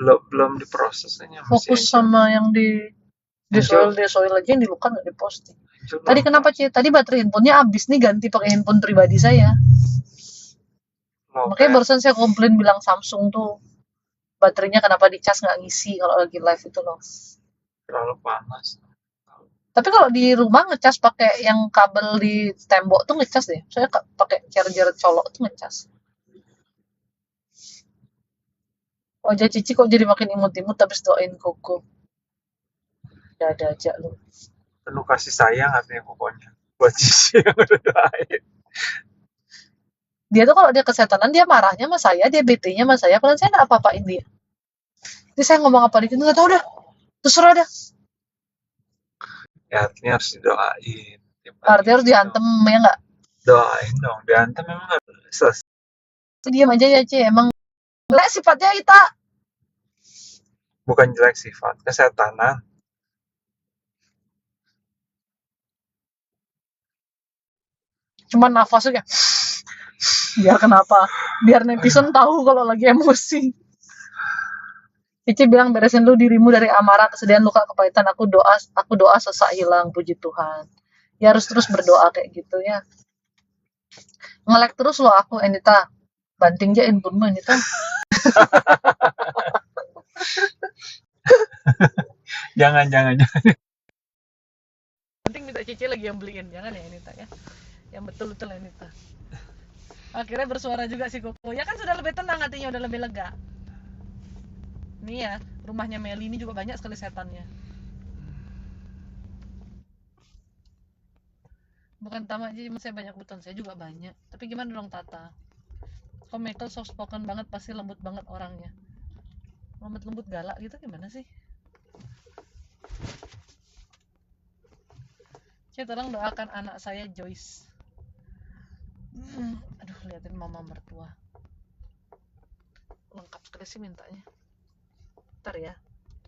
belum diprosesnya Fokus sama yang di soil aja, yang di luka nggak diposting. Tadi kenapa Ci? Tadi baterai handphonenya habis nih, ganti pakai handphone pribadi saya. Makanya barusan saya komplain bilang Samsung tuh baterainya kenapa dicas nggak ngisi kalau lagi live itu loh. terlalu panas. Tapi kalau di rumah ngecas pakai yang kabel di tembok tuh ngecas deh. Saya pakai charger colok tuh ngecas. Wajah Cici kok jadi makin imut-imut habis doain Koko. Ya ada aja lu. Penuh kasih sayang artinya pokoknya buat Cici yang udah doain. Dia tuh kalau dia kesetanan dia marahnya sama saya, dia bete-nya sama saya, padahal saya nggak apa-apain dia. Jadi saya ngomong apa dikit nggak tahu dah. Terserah dah. Ya artinya harus didoain. Artinya harus diantem ya nggak? Doain dong, diantem memang nggak selesai. Diam aja ya Ci, emang jelek sifatnya Ita. Bukan jelek sifat, kesetanan. Cuman nafasnya kayak biar kenapa? Biar netizen tahu kalau lagi emosi. Cici bilang beresin dulu dirimu dari amarah, kesedihan, luka, kepahitan. Aku doa sesak hilang, puji Tuhan. Ya harus terus berdoa kayak gitu ya. Nge-like terus loh aku, Enita. Banting aja inputmu, Enita. Jangan. Penting minta Cici lagi yang beliin, jangan ya Enita ya. Yang betul-betul Enita. Akhirnya bersuara juga si Koko. Ya kan sudah lebih tenang hatinya, udah lebih lega. Nih ya, rumahnya Meli ini juga banyak sekali setannya. Bukan tamak aja, saya banyak hutan, saya juga banyak. Tapi gimana dong Tata? Kok Michael soft spoken banget, pasti lembut banget orangnya. Lembut galak gitu gimana sih? Saya tolong doakan anak saya Joyce. Aduh, liatin mama mertua. Lengkap sekali sih mintanya. Ntar ya,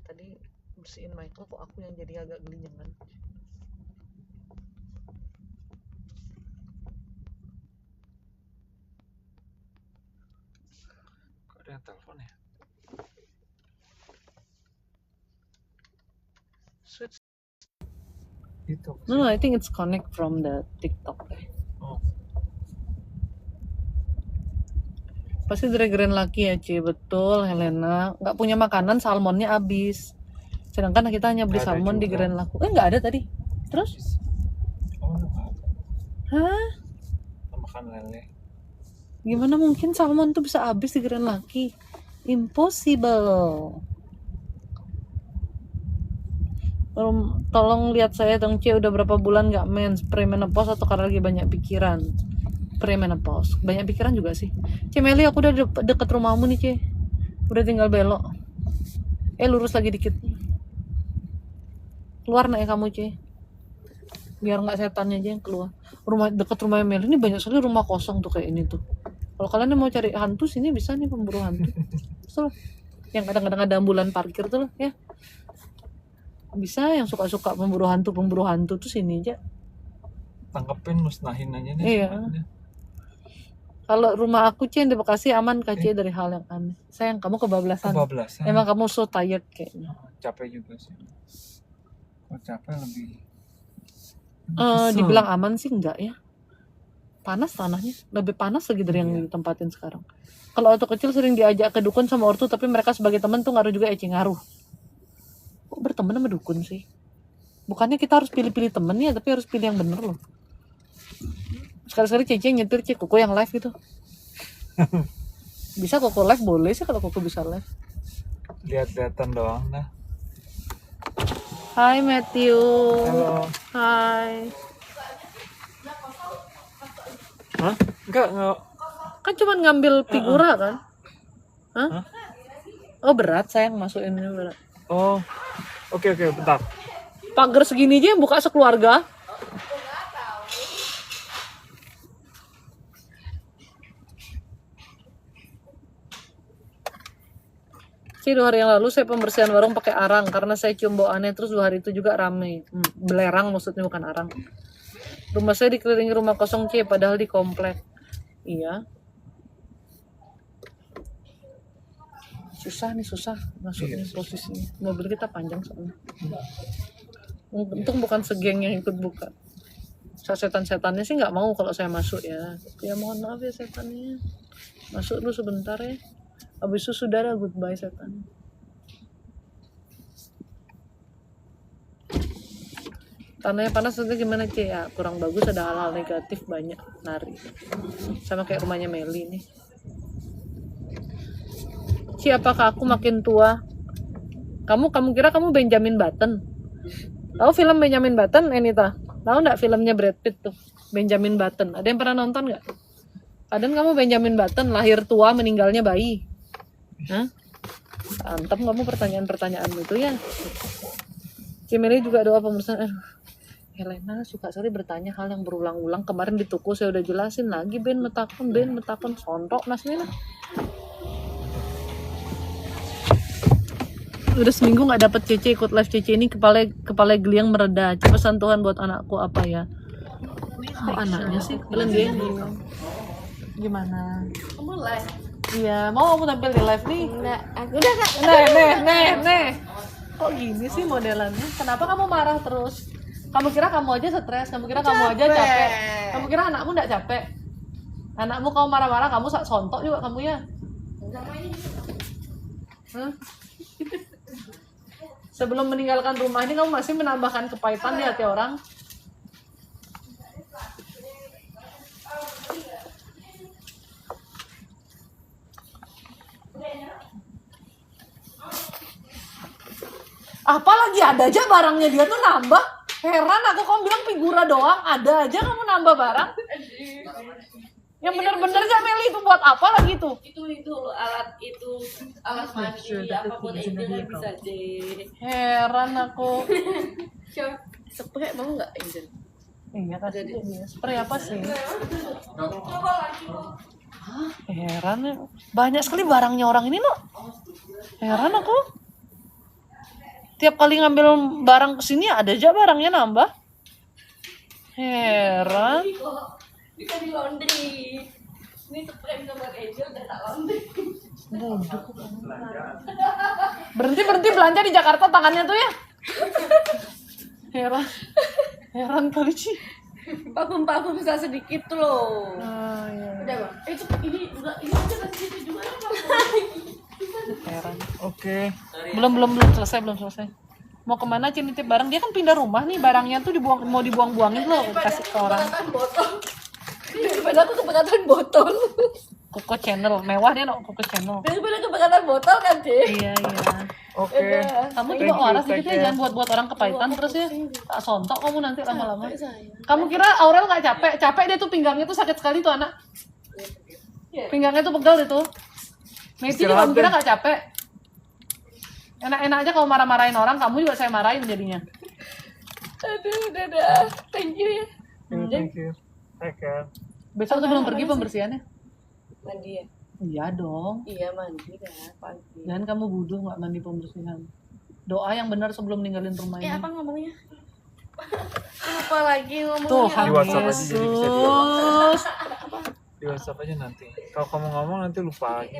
tadi bersihin Michael kok aku yang jadi agak gelinjangan. Kok ada yang telepon ya? Switch. Itu. No, I think it's connect from the TikTok. Oh. Pasti dari Grand Laki ya Ci, betul Helena. Nggak punya makanan, salmonnya habis. Sedangkan kita hanya beli salmon di Grand Laku. Nggak ada tadi. Terus? Oh, enggak. Hah? Makan lele. Gimana mungkin salmon tuh bisa habis di Grand Laki? Impossible. Tolong lihat saya dong C, udah berapa bulan nggak mens, premenopause atau karena lagi banyak pikiran? Premenopause, banyak pikiran juga sih. C Meli, aku udah deket rumahmu nih C, udah tinggal belok. Lurus lagi dikit. Keluar nak ya kamu C, biar nggak setannya aja yang keluar. Deket rumah Meli ini banyak sekali rumah kosong tuh kayak ini tuh. Kalau kalian mau cari hantu sini bisa nih, pemburu hantu. Terus yang kadang-kadang ada ambulan parkir tuh ya. Bisa yang suka-suka pemburu hantu tuh sini aja. Tangkepin, musnahin aja nih. Iya. Kalau rumah aku Ci di Bekasi aman Kak Ci dari hal yang aneh. Sayang, kamu kebablasan. Emang kamu so tired kayaknya. Capek juga sih. Kok capek lebih. Dibilang aman sih enggak ya. Panas tanahnya, lebih panas lagi dari yang ditempatin sekarang. Kalau waktu kecil sering diajak ke dukun sama ortu, tapi mereka sebagai teman tuh ngaruh juga ngaruh. Kok berteman sama dukun sih? Bukannya kita harus pilih-pilih temen ya, tapi harus pilih yang bener loh. Sekali-sekali Cici nyetir Koko yang live gitu. Bisa Koko live, boleh sih kalau Koko bisa live. Lihat-lihatan doang dah. Hai Matthew. Halo. Hai. Hah? Enggak. Kan cuma ngambil figura kan? Hah? Oh berat, sayang, masukin ini berat. Oh. Oke, bentar. Pagar segini aja yang buka sekeluarga. Sih 2 hari yang lalu saya pembersihan warung pakai arang karena saya cium bau aneh, terus 2 hari itu juga rame. Belerang maksudnya, bukan arang. Rumah saya dikelilingi rumah kosong C, padahal di komplek. Iya. C susah masuknya posisinya. Mobil kita panjang soalnya. Untung bukan segeng yang ikut buka. Setan-setannya sih nggak mau kalau saya masuk ya. Ya mohon maaf ya setannya. Masuk dulu sebentar ya. Habis itu saudara goodbye setan. Tanahnya panas nanti gimana Ci? Ya kurang bagus, ada hal-hal negatif banyak nari. Sama kayak rumahnya Meli nih. Ci, apakah aku makin tua? Kamu kira kamu Benjamin Button? Tahu film Benjamin Button, Enita? Tahu nggak filmnya Brad Pitt tuh? Benjamin Button. Ada yang pernah nonton nggak? Kadang kamu Benjamin Button, lahir tua, meninggalnya bayi. Hah? Antem kamu pertanyaan-pertanyaan itu ya. Cimeli juga doa pemeriksaan. Helena suka sekali bertanya hal yang berulang-ulang. Kemarin di toko saya udah jelasin lagi. Ben metakon sontok Nasmina. Udah seminggu nggak dapet Cece ikut live Cece ini, kepala geliang mereda. Pesan Tuhan buat anakku apa ya? Kok anaknya sih? Kalian dia gimana? Kamu live? Iya, mau kamu tampil di live nih? Enggak, aku udah kak. Nih. Kok gini sih modelannya? Kenapa kamu marah terus? Kamu kira kamu aja stres? Kamu kira kamu aja capek? Kamu kira anakmu nggak capek? Anakmu kamu marah-marah, kamu sontok juga kamu ya? Hah? Sebelum meninggalkan rumah ini kamu masih menambahkan kepahitan di hati orang? Apalagi ada aja barangnya dia tuh nambah. Heran aku, kamu bilang figura doang, ada aja kamu nambah barang. Yang bener-bener gak Meli, itu buat apa lagi tuh? Itu alat mandi apapun itu kan bisa deh. Heran aku. Spray mau nggak Angel? Iya kasih dia. Spray apa sih? Heran ya. Banyak sekali barangnya orang ini loh. Heran aku. Tiap kali ngambil barang kesini ada aja barangnya nambah. Heran. Bisa di laundry. Ini spray bisa buat Angel dan tak laundry. Berhenti belanja di Jakarta tangannya tuh ya. Heran kali sih. Parfum bisa sedikit tuh loh. Iya. Udah bang. Ini aja kasih situ juga Heran. Oke. Belum selesai. Mau kemana Ci nitip barang? Dia kan pindah rumah nih, barangnya tuh mau dibuang-buangin loh, kasih ke orang. Botol. Daripada aku kebakatan botol. Koko Channel, mewah dia no Koko Channel. Daripada kebakatan botol kan deh. Iya. Oke. Kamu juga waras dikit ya, jangan buat orang kepahitan terus ya. Tak sontok kamu nanti lama-lama. Kamu kira Aurel nggak capek? Capek dia tuh, pinggangnya tuh sakit sekali tuh anak. Pinggangnya tuh pegal itu. Messi kamu kira nggak capek? Enak-enak aja kalau marah-marahin orang, kamu juga saya marahin jadinya. Aduh, dadah. Thank you ya. Thank you. Take care. Besok sebelum pergi pembersihannya? Mandi ya? Iya dong. Iya mandi kan pagi. Jangan kamu bodoh nggak mandi pembersihan. Doa yang benar sebelum ninggalin rumah ini. Apa ngomongnya? Apa lagi ngomongnya? Tuhan Di WhatsApp aja, jadi bisa di Yesus. Di WhatsApp aja nanti. Kalau kamu ngomong nanti lupa lagi.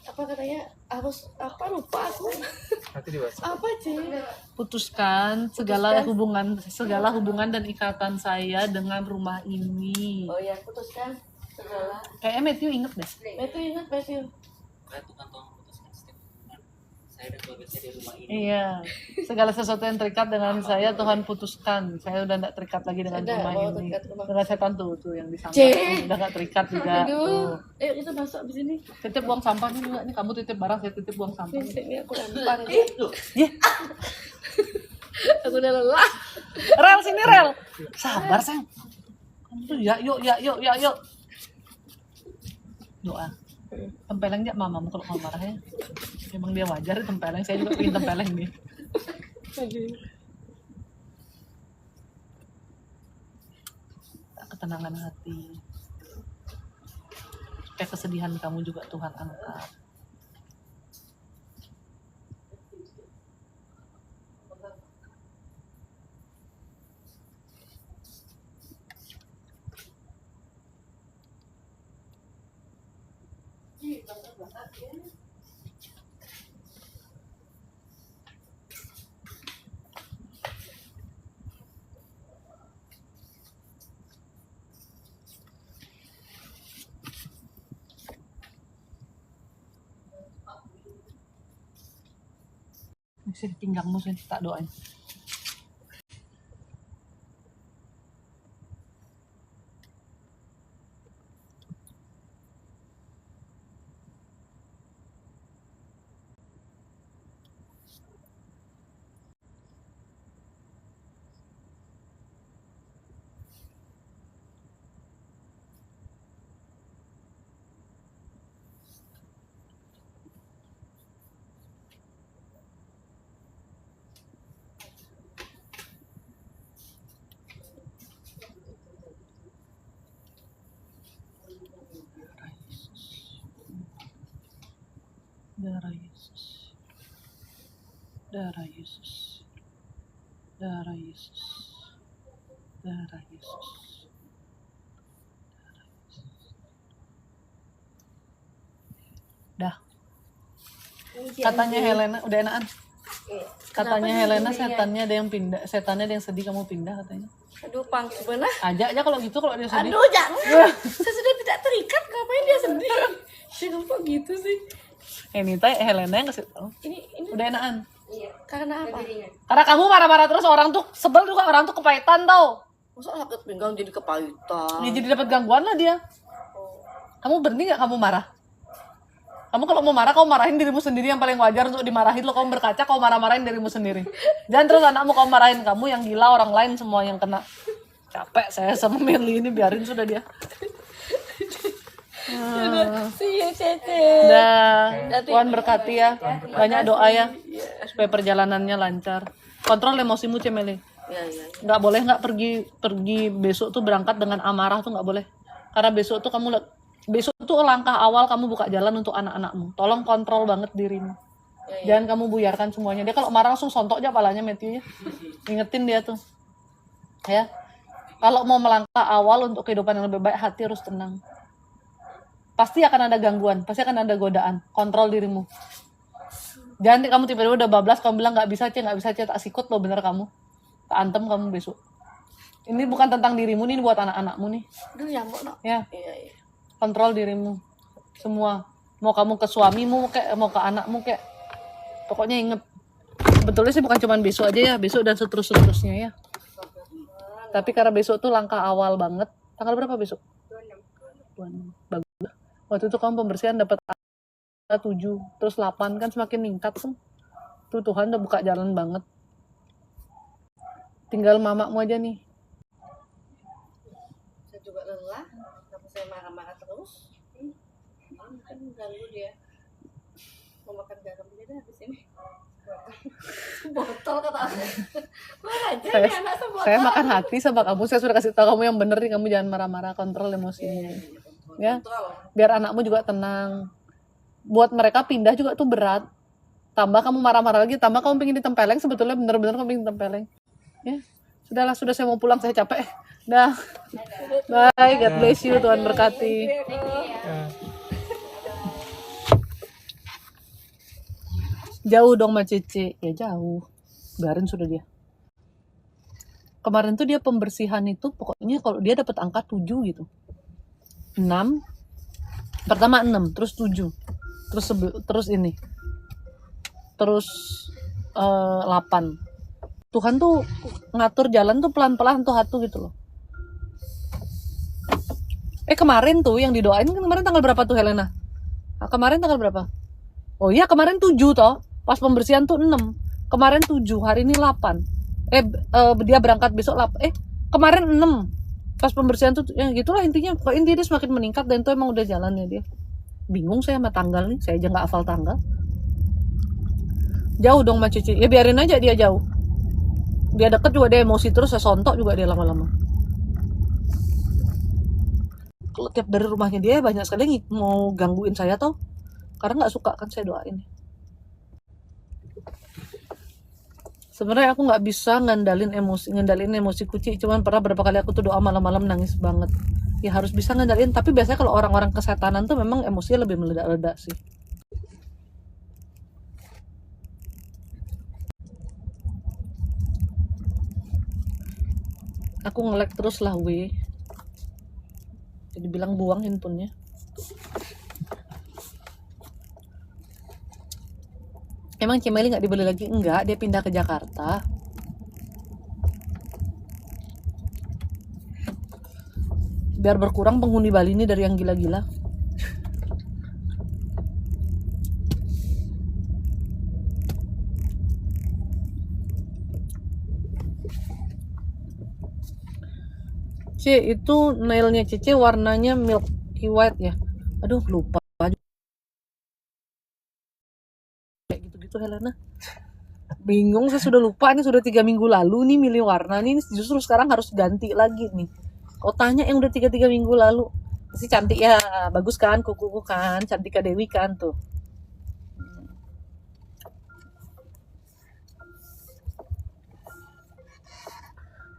Apa katanya harus apa lupa aku? Nanti di WhatsApp. Apa sih? Putuskan segala hubungan dan ikatan saya dengan rumah ini. Oh ya, putuskan segala. Kayaknya Matthew inget deh. Matthew ingat Matthew. Saya Tuhan tolong putuskan setiap hubungan saya dan keluarga saya di rumah ini. Iya. Segala sesuatu yang terikat dengan saya Tuhan putuskan. Saya udah nggak terikat lagi dengan Ada, rumah mau ini. terikat rumah. Dengan setan tuh yang disangka. Cek. Udah nggak terikat juga. Aduh. Tuh. Ayo kita masuk abis ini. Titip buang sampahnya juga nih. Kamu titip barang, saya titip buang sampah. Ini aku lempar. Ya. Aku udah lelah. Rel sini Rel. Sabar sayang. Kamu tuh ya yuk. Doa. Tempeleng aja mamamu kalau kamu marah ya. Emang dia wajar tempeleng. Saya juga pengen tempeleng nih. Ketenangan hati. Supaya kesedihan kamu juga Tuhan angkat. Sini pinggangmu sini tak doain. Darah Yesus. Darah Yesus. Darah Yesus. Darah Yesus. Dah. Katanya Helena udah enakan. Katanya Helena setannya ada yang pindah, setannya ada yang sedih kamu pindah katanya. Aduh, Pang, sebenarnya. Ajak aja kalau gitu, kalau dia sedih. Aduh, jangan. Saya sudah tidak terikat, ngapain dia sedih? Kenapa gitu sih? Ini teh Helena yang kasih tahu. Ini Udah enakan. Iya. Karena apa? Karena kamu marah-marah terus, orang tuh sebel juga, orang tuh kepahitan tau. Masa sakit pinggang jadi kepahitan? Ya, jadi dapat gangguan lah dia. Kamu berhenti nggak kamu marah? Kamu kalau mau marah, kamu marahin dirimu sendiri, yang paling wajar untuk dimarahin lo. Kamu berkaca, kamu marah-marahin dirimu sendiri. Jangan terus anakmu kamu marahin, kamu yang gila, orang lain semua yang kena. Capek saya sama Meli ini, biarin sudah dia. See you, Cece. Dah, Tuhan berkati ya. Banyak doa ya, supaya perjalanannya lancar. Kontrol emosimu, Cemeli. Ya. Nggak boleh nggak pergi besok tuh berangkat dengan amarah tuh nggak boleh. Karena besok tuh besok tuh langkah awal kamu buka jalan untuk anak-anakmu. Tolong kontrol banget dirimu. Jangan kamu buyarkan semuanya. Dia kalau marah langsung sontok aja palanya Matthew ya. Ingetin dia tuh. Ya. Kalau mau melangkah awal untuk kehidupan yang lebih baik, hati harus tenang. Pasti akan ada gangguan, pasti akan ada godaan. Kontrol dirimu. Jangan kamu tiba-tiba udah bablas, kamu bilang nggak bisa tak sikut lo, bener kamu. Tak antem kamu besok. Ini bukan tentang dirimu, ini buat anak-anakmu nih. Aduh, nyamuk, no. Ya. Iya. Kontrol dirimu. Semua. Mau kamu ke suamimu, kayak mau ke anakmu, kayak. Pokoknya inget. Sebetulnya sih bukan cuma besok aja ya, besok dan seterusnya ya. Tapi karena besok tuh langkah awal banget. Tanggal berapa besok? 26. Bagus. Waktu itu kamu pembersihan dapat 7, terus 8, kan semakin meningkat tuh. Tuh Tuhan udah buka jalan banget. Tinggal mamamu aja nih. Saya juga lelah, kenapa saya marah-marah terus? Kan ganggu dia. Mau makan garam dia dah habis ini. Botol kata aku. Mana aja Saya, nih anak sebotol. saya makan hati sama kamu. Saya sudah kasih tahu kamu yang bener nih. Kamu jangan marah-marah, kontrol emosimu. Ya, biar anakmu juga tenang. Buat mereka pindah juga tuh berat. Tambah kamu marah-marah lagi, tambah kamu pengen ditempeleng. Sebetulnya bener-bener kamu pengen ditempeleng. Ya, sudahlah, sudah saya mau pulang, saya capek. Dah. Bye, God bless you, Tuhan berkati. Jauh dong sama Cici. Ya jauh. Biarin sudah dia. Kemarin tuh dia pembersihan itu, pokoknya kalau dia dapat angka 7 gitu. 6. Pertama 6, terus 7. Terus ini. Terus 8. Tuhan tuh ngatur jalan tuh pelan-pelan tuh hatu gitu loh. Kemarin tuh yang didoain kan kemarin tanggal berapa tuh Helena? Kemarin tanggal berapa? Oh iya, kemarin 7 toh. Pas pembersihan tuh 6. Kemarin 7, hari ini 8. Dia berangkat besok 8. Kemarin 6. Pas pembersihan tuh ya gitulah intinya. Kok intinya dia semakin meningkat dan itu emang udah jalannya dia. Bingung saya sama tanggal nih, saya aja nggak hafal tanggal. Jauh dong sama Cici. Ya biarin aja dia jauh. Dia deket juga dia emosi terus, saya sontok juga dia lama-lama. Kalau tiap dari rumahnya dia banyak sekali yang mau gangguin saya tau. Karena nggak suka kan saya doain. Sebenarnya aku nggak bisa ngendalin emosi kucing. Cuman pernah berapa kali aku tuh doa malam-malam nangis banget. Ya harus bisa ngendalin. Tapi biasanya kalau orang-orang kesetanan tuh memang emosinya lebih meledak-ledak sih. Aku nge-lag terus lah jadi bilang buang handphonenya. Emang Cemeli nggak dibeli lagi? Enggak, dia pindah ke Jakarta. Biar berkurang penghuni Bali ini dari yang gila-gila. C, itu nailnya Cece warnanya milky white ya. Aduh, lupa. Kayak gitu-gitu Helena. Bingung, saya sudah lupa. Ini sudah 3 minggu lalu nih milih warna. Ini justru sekarang harus ganti lagi nih. Kau tanya yang udah 3 minggu lalu. Pasti cantik ya, bagus kan kukuku kan, Cantika Dewi kan tuh.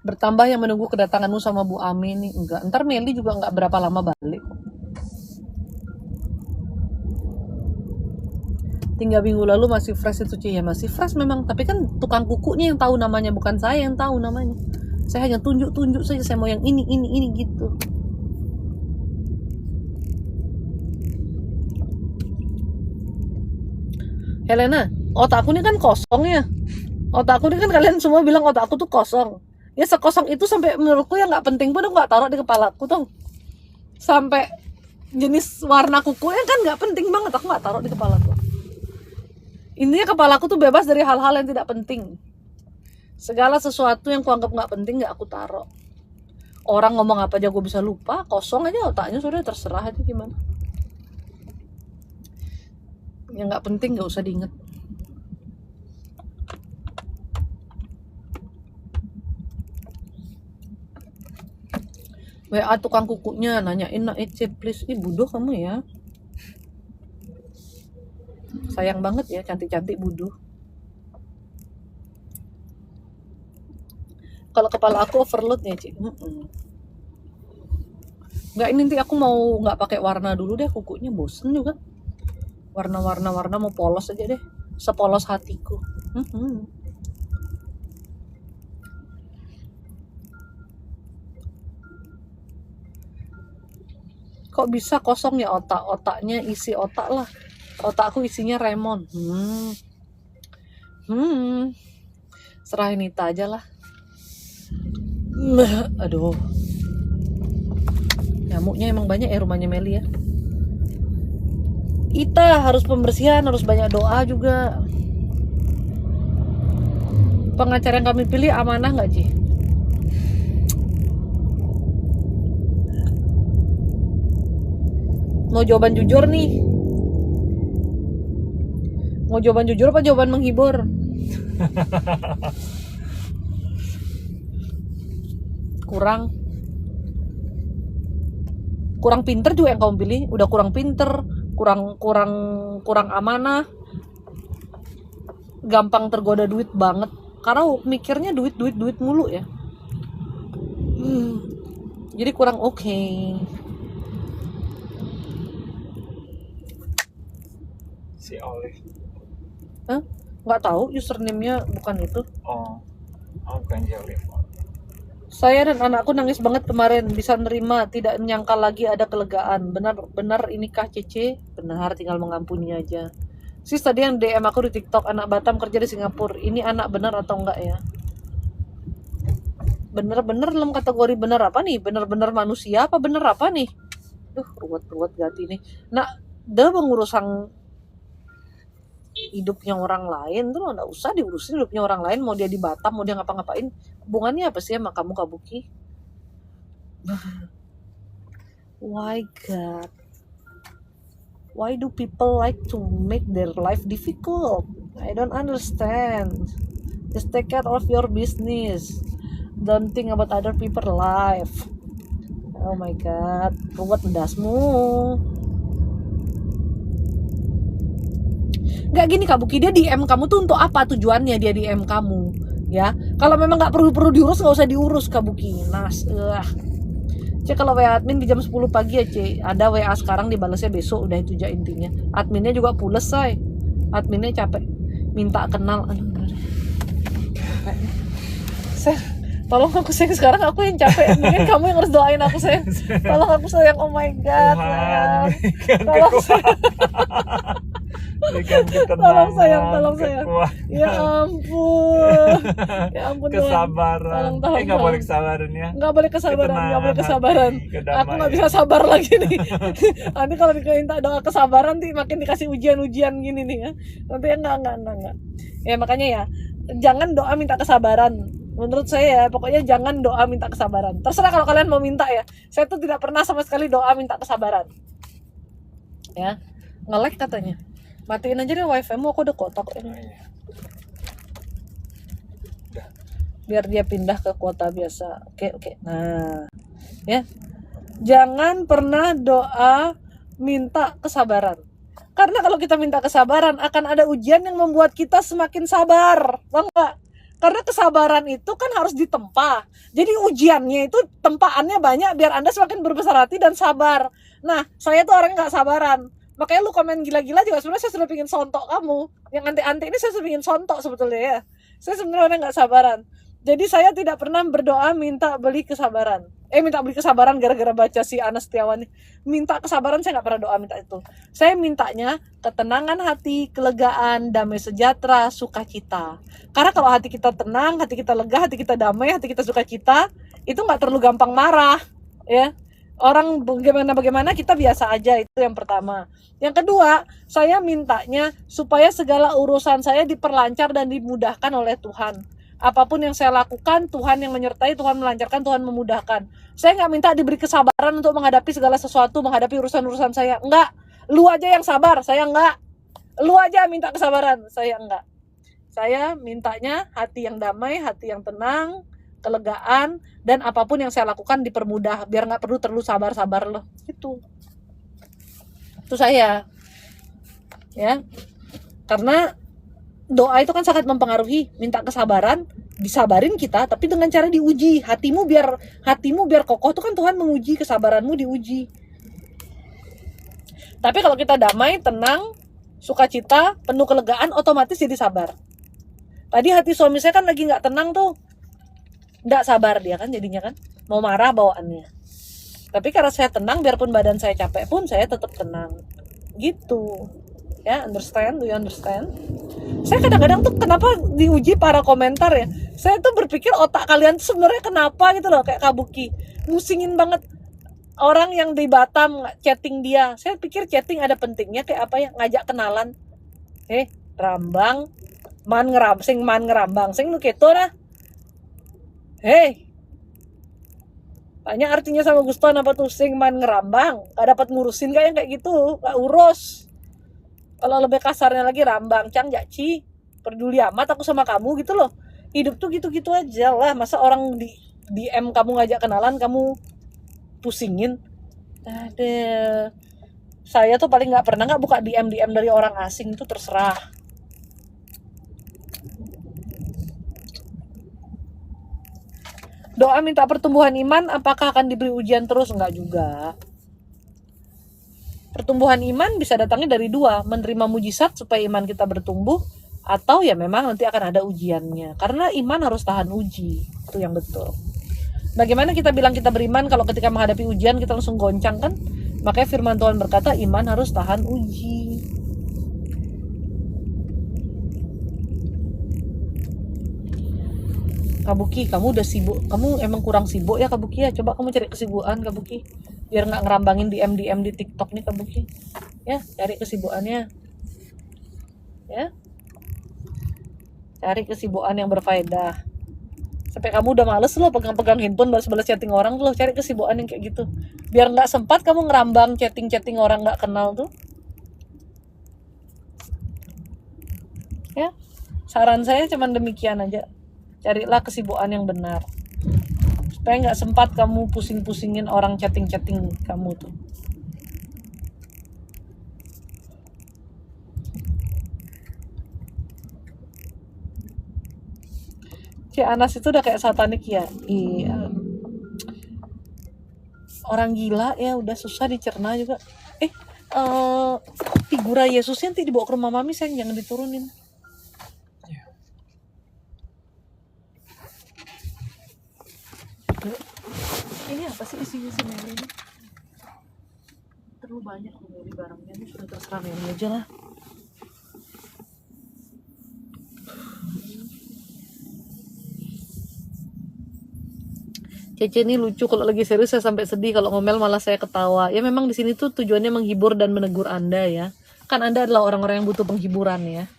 Bertambah yang menunggu kedatanganmu sama Bu Ami nih. Enggak, ntar Meli juga enggak berapa lama balik. 3 minggu lalu masih fresh itu Ci. Ya masih fresh memang, tapi kan tukang kukunya yang tahu namanya, bukan saya yang tahu namanya. Saya hanya tunjuk-tunjuk saja, saya mau yang ini gitu. Helena, otakku ini kan kosong ya. Otakku ini kan kalian semua bilang otakku tuh kosong. Ya sekosong itu sampai menurutku yang nggak penting pun aku nggak taruh di kepalaku tuh. Sampai jenis warna kukunya kan nggak penting banget, aku nggak taruh di kepalaku. Intinya kepalaku tuh bebas dari hal-hal yang tidak penting. Segala sesuatu yang kuanggap nggak penting nggak aku taruh. Orang ngomong apa aja gue bisa lupa, kosong aja otaknya, sudah terserah aja gimana. Yang nggak penting nggak usah diinget. WA tukang kukunya nanyain nak Ece please, buduh kamu ya. Sayang banget ya cantik-cantik buduh. Kalau kepala aku overload ya Cik. Nggak, ini nanti aku mau nggak pakai warna dulu deh, kukunya bosen juga. Warna mau polos aja deh, sepolos hatiku. Kok bisa kosong ya otaknya isi otak lah. Otakku isinya Raymond. Serahin Nita aja lah. Aduh. Nyamuknya emang banyak ya rumahnya Meli ya. Ita harus pembersihan, harus banyak doa juga. Pengacara yang kami pilih amanah nggak Ci? Mau jawaban jujur nih? Mau jawaban jujur apa jawaban menghibur? Kurang pinter juga yang kamu pilih. Udah kurang pinter, kurang amanah, gampang tergoda duit banget. Karena mikirnya duit mulu ya. Jadi kurang oke. Si Olive. Nggak tahu, username-nya bukan itu. Oh bukan si Olive. Saya dan anakku nangis banget kemarin, bisa nerima, tidak menyangka lagi ada kelegaan. Benar inikah Cece? Benar, tinggal mengampuni aja. Sis tadi yang DM aku di TikTok, anak Batam kerja di Singapura. Ini anak benar atau enggak ya? Bener-bener dalam kategori bener apa nih? Bener-bener manusia apa bener apa nih? Ruwet ganti nih. Nah, dia mengurusan hidupnya orang lain tuh nggak usah diurusin hidupnya orang lain. Mau dia di Batam, mau dia ngapa-ngapain, hubungannya apa sih sama kamu Kabuki? Why God, why do people like to make their life difficult? I don't understand. Just take care of your business, don't think about other people's life. Oh my God, ruwet mendasmu. Nggak gini Kabuki, dia DM kamu tuh untuk apa tujuannya dia DM kamu ya? Kalau memang nggak perlu diurus, nggak usah diurus Kabuki. Cek kalau WA admin di jam 10 pagi ya Cek, ada WA sekarang dibalasnya besok, udah itu aja intinya. Adminnya juga pules say, adminnya capek minta kenal. Saya tolong aku sayang, sekarang aku yang capek, mungkin kamu yang harus doain aku sayang. Tolong aku sayang, oh my God, tolong sayang. berikan ketenangan, Tolong sayang, tolong sayang. kekuatan, Ya ampun. Ya ampun Tuhan. kesabaran. Tolong, Nggak boleh tolong. kesabaran ya. Nggak boleh kesabaran, nggak boleh kesabaran. Hati, Aku nggak bisa kedamaian. sabar lagi nih. Nanti kalau minta doa kesabaran nanti makin dikasih ujian-ujian gini nih ya. Nanti ya enggak. Ya makanya ya, jangan doa minta kesabaran. Menurut saya ya, pokoknya jangan doa minta kesabaran. Terserah kalau kalian mau minta ya. Saya tuh tidak pernah sama sekali doa minta kesabaran. Ya, nge-lag katanya. Matiin aja deh wifi-mu, aku udah kotak ini. Biar dia pindah ke kuota biasa. Oke. Nah, ya. Jangan pernah doa minta kesabaran. Karena kalau kita minta kesabaran akan ada ujian yang membuat kita semakin sabar. Tahu nggak? Karena kesabaran itu kan harus ditempa. Jadi ujiannya itu tempaannya banyak biar Anda semakin berbesar hati dan sabar. Nah, saya tuh orang nggak sabaran. Makanya lu komen gila-gila juga sebenarnya saya sudah pingin sontok kamu. Yang anti-anti ini saya sudah pingin sontok sebetulnya ya. Saya sebenarnya orang nggak sabaran. Jadi saya tidak pernah berdoa minta beli kesabaran. Minta beli kesabaran gara-gara baca si Ana Setiawan. Minta kesabaran saya nggak pernah doa minta itu. Saya mintanya ketenangan hati, kelegaan, damai sejahtera, sukacita. Karena kalau hati kita tenang, hati kita lega, hati kita damai, hati kita sukacita, itu nggak terlalu gampang marah, ya. Orang bagaimana kita biasa aja, itu yang pertama. Yang kedua, saya mintanya supaya segala urusan saya diperlancar dan dimudahkan oleh Tuhan. Apapun yang saya lakukan, Tuhan yang menyertai, Tuhan melancarkan, Tuhan memudahkan. Saya nggak minta diberi kesabaran untuk menghadapi segala sesuatu, menghadapi urusan-urusan saya. Enggak, lu aja yang sabar, saya enggak. Lu aja minta kesabaran, saya enggak. Saya mintanya hati yang damai, hati yang tenang, kelegaan, dan apapun yang saya lakukan dipermudah, biar nggak perlu terlalu sabar-sabar loh. Itu saya, ya. Karena doa itu kan sangat mempengaruhi. Minta kesabaran, disabarin kita, tapi dengan cara diuji. Hatimu biar kokoh tuh kan Tuhan menguji kesabaranmu, diuji. Tapi kalau kita damai, tenang, sukacita, penuh kelegaan, otomatis jadi sabar. Tadi hati suami saya kan lagi nggak tenang tuh, nggak sabar dia kan jadinya kan, mau marah bawaannya. Tapi karena saya tenang, biarpun badan saya capek pun saya tetap tenang. Gitu. Ya, understand? Do you understand? Saya kadang-kadang tuh kenapa diuji para komentar ya. Saya tuh berpikir otak kalian tuh sebenarnya kenapa gitu loh, kayak Kabuki. Musingin banget orang yang di Batam chatting dia. Saya pikir chatting ada pentingnya kayak apa ya, ngajak kenalan. Rambang, man ngerambang, sing nu keto nah. Tanya artinya sama Guston apa tuh sing man ngerambang, gak dapat ngurusin kayak gitu, gak urus. Kalau lebih kasarnya lagi rambang, cang jaci, peduli amat aku sama kamu gitu loh. Hidup tuh gitu-gitu aja lah. Masa orang di DM kamu ngajak kenalan, kamu pusingin. Saya tuh paling nggak pernah nggak buka DM dari orang asing, itu terserah. Doa minta pertumbuhan iman, apakah akan diberi ujian terus? Enggak juga. Pertumbuhan iman bisa datangnya dari dua, menerima mujizat supaya iman kita bertumbuh, atau ya memang nanti akan ada ujiannya. Karena iman harus tahan uji, itu yang betul. Bagaimana kita bilang kita beriman kalau ketika menghadapi ujian kita langsung goncang kan? Makanya firman Tuhan berkata iman harus tahan uji. Kabuki, kamu udah sibuk, kamu emang kurang sibuk ya Kabuki ya, coba kamu cari kesibukan Kabuki, biar nggak ngerambangin DM di TikTok nih Kabuki, ya cari kesibukannya, ya cari kesibukan yang berfaedah. Sampai kamu udah males loh pegang-pegang handphone balas-balas chatting orang loh, cari kesibukan yang kayak gitu, biar nggak sempat kamu ngerambang chatting orang nggak kenal tuh, ya saran saya cuman demikian aja. Carilah kesibukan yang benar supaya nggak sempat kamu pusing-pusingin orang chatting kamu tuh. Cik Anas itu udah kayak satanik ya. Iya, orang gila ya, udah susah dicerna juga. Figura Yesusnya nanti dibawa ke rumah mami, sayang, jangan diturunin. Ini apa sih isi Meli ini? Terlalu banyak Meli barangnya, ini sudah terserah Meli aja lah. Cece ini lucu, kalau lagi serius saya sampai sedih, kalau ngomel malah saya ketawa. Ya memang di sini tuh tujuannya menghibur dan menegur Anda ya. Kan Anda adalah orang-orang yang butuh penghiburan ya.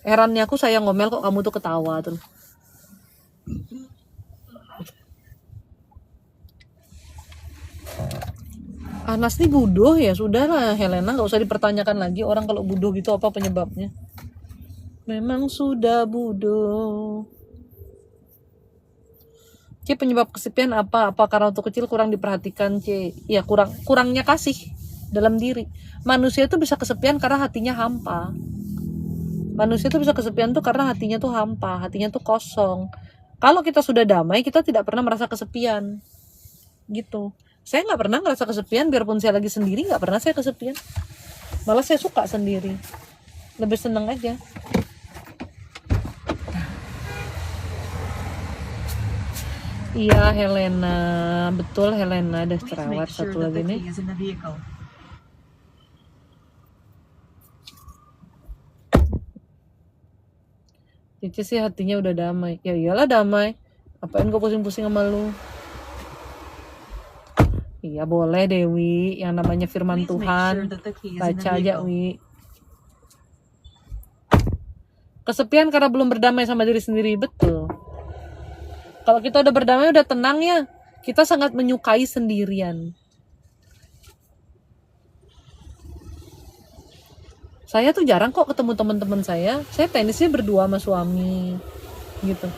Herannya aku saya ngomel kok kamu tuh ketawa tuh. Anas nih bodoh ya, sudahlah Helena, nggak usah dipertanyakan lagi orang kalau bodoh gitu apa penyebabnya. Memang sudah bodoh. C, penyebab kesepian apa? Apa karena waktu kecil kurang diperhatikan, C? Ya kurangnya kasih dalam diri. Manusia tuh bisa kesepian karena hatinya hampa. Manusia tuh bisa kesepian tuh karena hatinya tuh hampa, hatinya tuh kosong. Kalau kita sudah damai, kita tidak pernah merasa kesepian. Gitu. Saya nggak pernah ngerasa kesepian, biarpun saya lagi sendiri nggak pernah saya kesepian. Malah saya suka sendiri, lebih seneng aja. Iya Helena, betul Helena, ada cerewet satu lagi nih. Cici sih hatinya udah damai. Ya iyalah damai. Apain gue pusing-pusing sama lu? Iya boleh Dewi, yang namanya firman Tuhan baca aja Wi. Kesepian karena belum berdamai sama diri sendiri, betul. Kalau kita udah berdamai, udah tenang ya, kita sangat menyukai sendirian. Saya tuh jarang kok ketemu teman-teman saya tenisnya berdua sama suami gitu.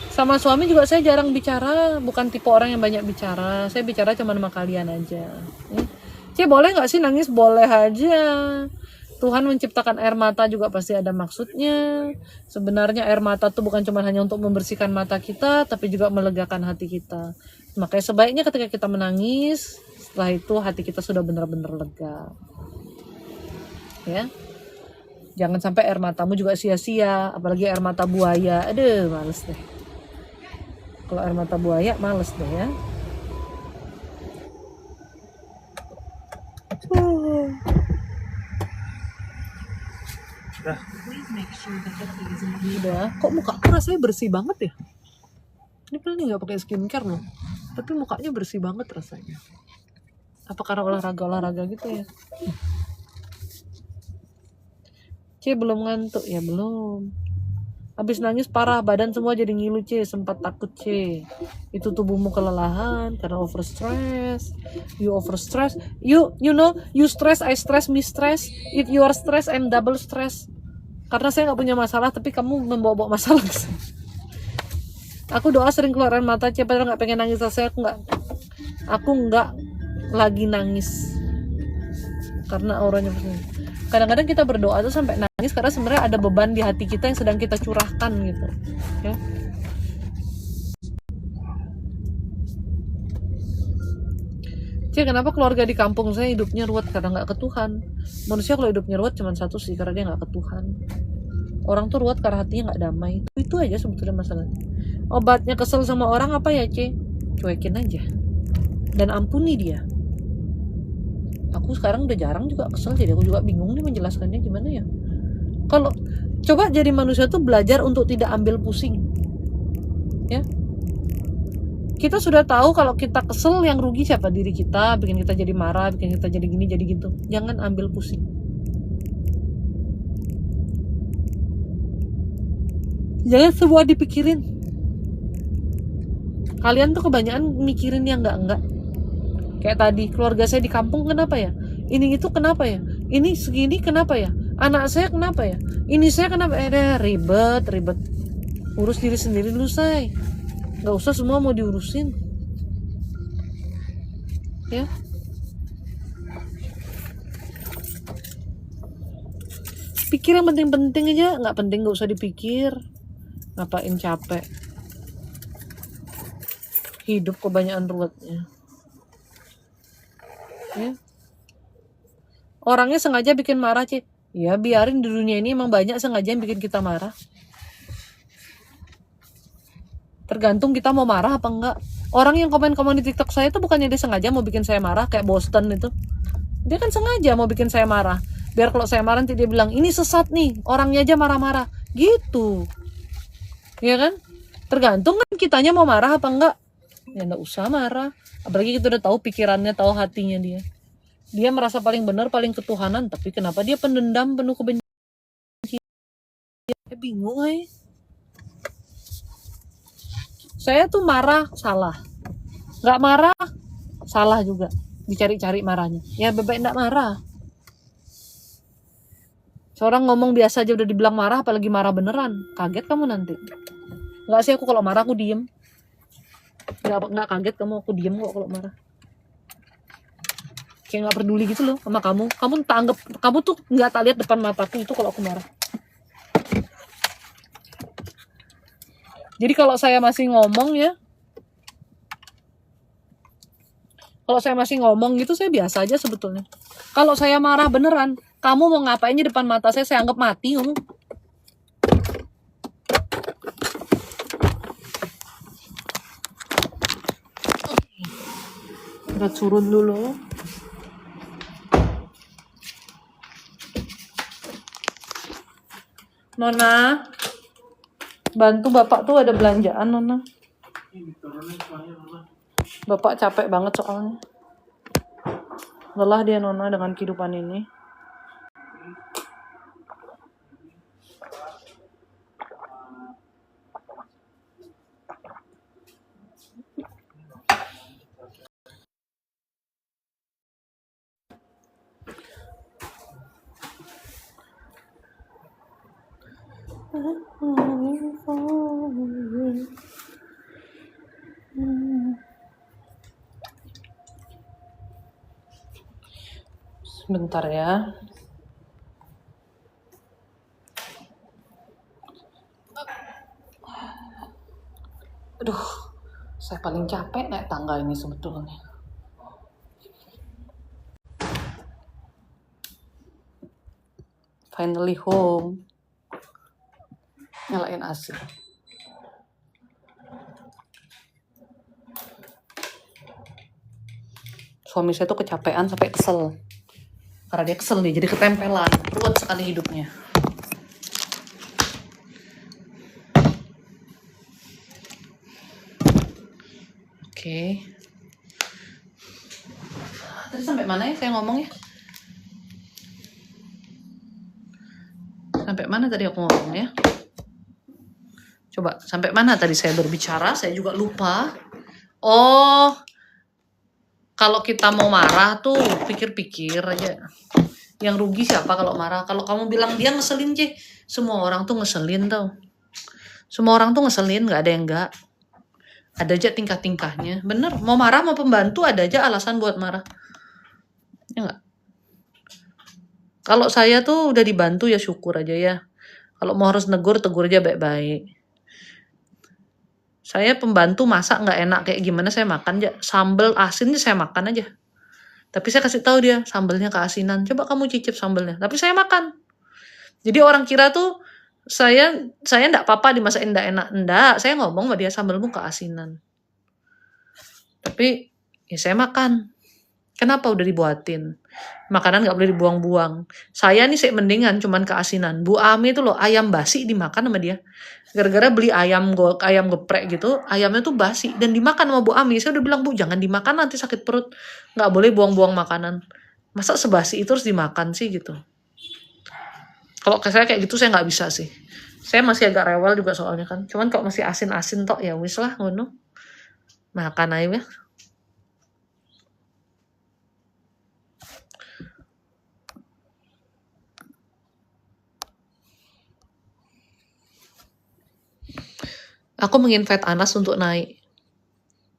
Sama suami juga saya jarang bicara, bukan tipe orang yang banyak bicara. Saya bicara cuma sama kalian aja. Boleh gak sih nangis? Boleh aja. Tuhan menciptakan air mata juga pasti ada maksudnya. Sebenarnya air mata tuh bukan cuma hanya untuk membersihkan mata kita, tapi juga melegakan hati kita. Makanya sebaiknya ketika kita menangis, setelah itu hati kita sudah benar-benar lega. Ya. Jangan sampai air matamu juga sia-sia, apalagi air mata buaya. Aduh, males deh. Kalau air mata buaya, males deh ya. Udah. Kok muka aku rasanya bersih banget ya? Ini kan nggak pakai skincare loh, tapi mukanya bersih banget rasanya. Apa karena olahraga gitu ya? C, belum ngantuk ya? Belum. Habis nangis parah, badan semua jadi ngilu C, sempat takut C. Itu tubuhmu kelelahan karena overstress. You overstress. You know, you stress, I stress, me stress. If you are stress, I'm double stress. Karena saya nggak punya masalah, tapi kamu membawa-bawa masalah. Aku doa sering keluaran mata C, padahal nggak pengen nangis. Aku nggak lagi nangis karena auranya begini. Kadang-kadang kita berdoa tuh sampai nangis karena sebenarnya ada beban di hati kita yang sedang kita curahkan gitu ya. Kenapa keluarga di kampung saya hidupnya ruwet? Karena nggak ke Tuhan. Manusia kalau hidupnya ruwet cuma satu sih, karena dia nggak ke Tuhan. Orang tuh ruwet karena hatinya nggak damai. Itu aja sebetulnya masalahnya. Obatnya kesel sama orang apa ya C? Cuekin aja dan ampuni dia. Aku sekarang udah jarang juga kesel, jadi aku juga bingung nih menjelaskannya gimana ya. Kalau coba jadi manusia tuh belajar untuk tidak ambil pusing ya. Kita sudah tahu kalau kita kesel yang rugi siapa? Diri kita, bikin kita jadi marah, bikin kita jadi gini jadi gitu. Jangan ambil pusing. Jangan semua dipikirin. Kalian tuh kebanyakan mikirin yang enggak. Kayak tadi, keluarga saya di kampung kenapa ya? Ini itu kenapa ya? Ini segini kenapa ya? Anak saya kenapa ya? Ini saya kenapa? Ribet. Urus diri sendiri dulu, say. Gak usah semua mau diurusin. Ya. Pikir yang penting-penting aja, gak penting gak usah dipikir. Ngapain capek? Hidup kebanyakan ruwetnya. Ya. Orangnya sengaja bikin marah Cik. Ya biarin, di dunia ini emang banyak sengaja yang bikin kita marah. Tergantung kita mau marah apa enggak. Orang yang komen-komen di TikTok saya itu bukannya dia sengaja mau bikin saya marah, kayak Boston itu. Dia kan sengaja mau bikin saya marah, biar kalau saya marah nanti dia bilang ini sesat nih, orangnya aja marah-marah gitu. Ya kan? Tergantung kan kitanya mau marah apa enggak. Ya nggak usah marah. Apalagi kita udah tahu pikirannya, tahu hatinya dia. Dia merasa paling benar, paling ketuhanan, tapi kenapa dia pendendam, penuh kebencian? Bingung Saya tuh marah, salah. Nggak marah, salah juga. Dicari-cari marahnya. Ya bebek nggak marah. Seorang ngomong biasa aja udah dibilang marah, apalagi marah beneran. Kaget kamu nanti. Nggak sih, aku kalau marah aku diem. Nggak kaget kamu, aku diem kok kalau marah. Kayak nggak peduli gitu loh sama kamu. Kamu tak anggap, kamu tuh nggak tak lihat depan mataku itu kalau aku marah. Jadi kalau saya masih ngomong ya, kalau saya masih ngomong gitu, saya biasa aja sebetulnya. Kalau saya marah beneran, kamu mau ngapain di depan mata saya anggap mati ngomong. Berat surun dulu. Nona, bantu bapak tuh ada belanjaan, Nona. Bapak capek banget soalnya. Lelah dia, Nona, dengan kehidupan ini. Sebentar ya. Aduh, saya paling capek naik tangga ini sebetulnya. Finally home. Nyalain AC. Suami saya tuh kecapean sampai kesel. Karena dia kesel nih, jadi ketempelan. Ruwet sekali hidupnya. Oke. Tadi sampai mana ya saya ngomongnya? Sampai mana tadi aku ngomongnya? Coba, sampai mana tadi saya berbicara? Saya juga lupa. Oh, kalau kita mau marah tuh pikir-pikir aja. Yang rugi siapa kalau marah? Kalau kamu bilang dia ngeselin, semua orang tuh ngeselin tau. Semua orang tuh ngeselin, nggak ada yang nggak. Ada aja tingkah-tingkahnya. Bener, mau marah mau pembantu ada aja alasan buat marah. Ya nggak? Kalau saya tuh udah dibantu ya syukur aja ya. Kalau mau harus negur, tegur aja baik-baik. Saya pembantu masak nggak enak kayak gimana saya makan aja. Sambal asin saya makan aja. Tapi saya kasih tahu dia sambalnya keasinan. Coba kamu cicip sambalnya. Tapi saya makan. Jadi orang kira tuh saya nggak apa-apa dimasakin nggak enak. Nggak, saya ngomong sama dia sambalmu keasinan. Tapi ya saya makan. Kenapa udah dibuatin? Makanan nggak boleh dibuang-buang. Saya nih saya mendingan cuman keasinan. Bu Ami itu loh ayam basi dimakan sama dia. Gara-gara beli ayam geprek gitu, ayamnya tuh basi dan dimakan sama Bu Ami. Saya udah bilang, Bu jangan dimakan nanti sakit perut. Nggak boleh buang-buang makanan. Masa sebasi itu harus dimakan sih gitu. Kalau saya kayak gitu saya nggak bisa sih. Saya masih agak rewel juga soalnya kan. Cuman kalau masih asin-asin tok ya wis lah ngono. Makan aja ya. Aku menginvite Anas untuk naik.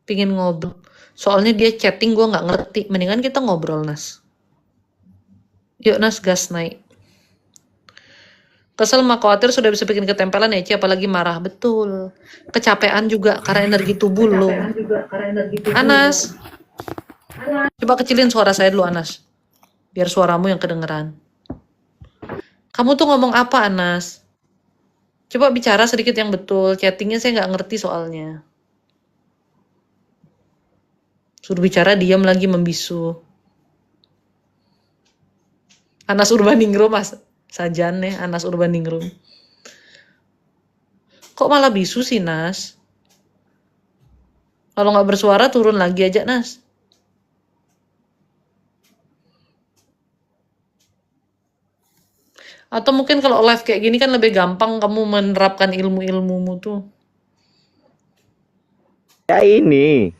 Pingin ngobrol. Soalnya dia chatting gue nggak ngerti. Mendingan kita ngobrol, Nas. Yuk, Nas, gas naik. Kesel mah khawatir sudah bisa bikin ketempelan ya, Ci, apalagi marah. Betul. Kecapean juga karena energi tubuh lo. Anas. Coba kecilin suara saya dulu, Anas. Biar suaramu yang kedengeran. Kamu tuh ngomong apa, Anas? Coba bicara sedikit yang betul. Chattingnya saya nggak ngerti soalnya. Suruh bicara diam lagi membisu. Anas Urbaningrum mas. Sajan nih Anas Urbaningrum. Kok malah bisu sih Nas? Kalau nggak bersuara turun lagi aja, Nas. Atau mungkin kalau live kayak gini kan lebih gampang kamu menerapkan ilmu-ilmumu tuh. Ya ini.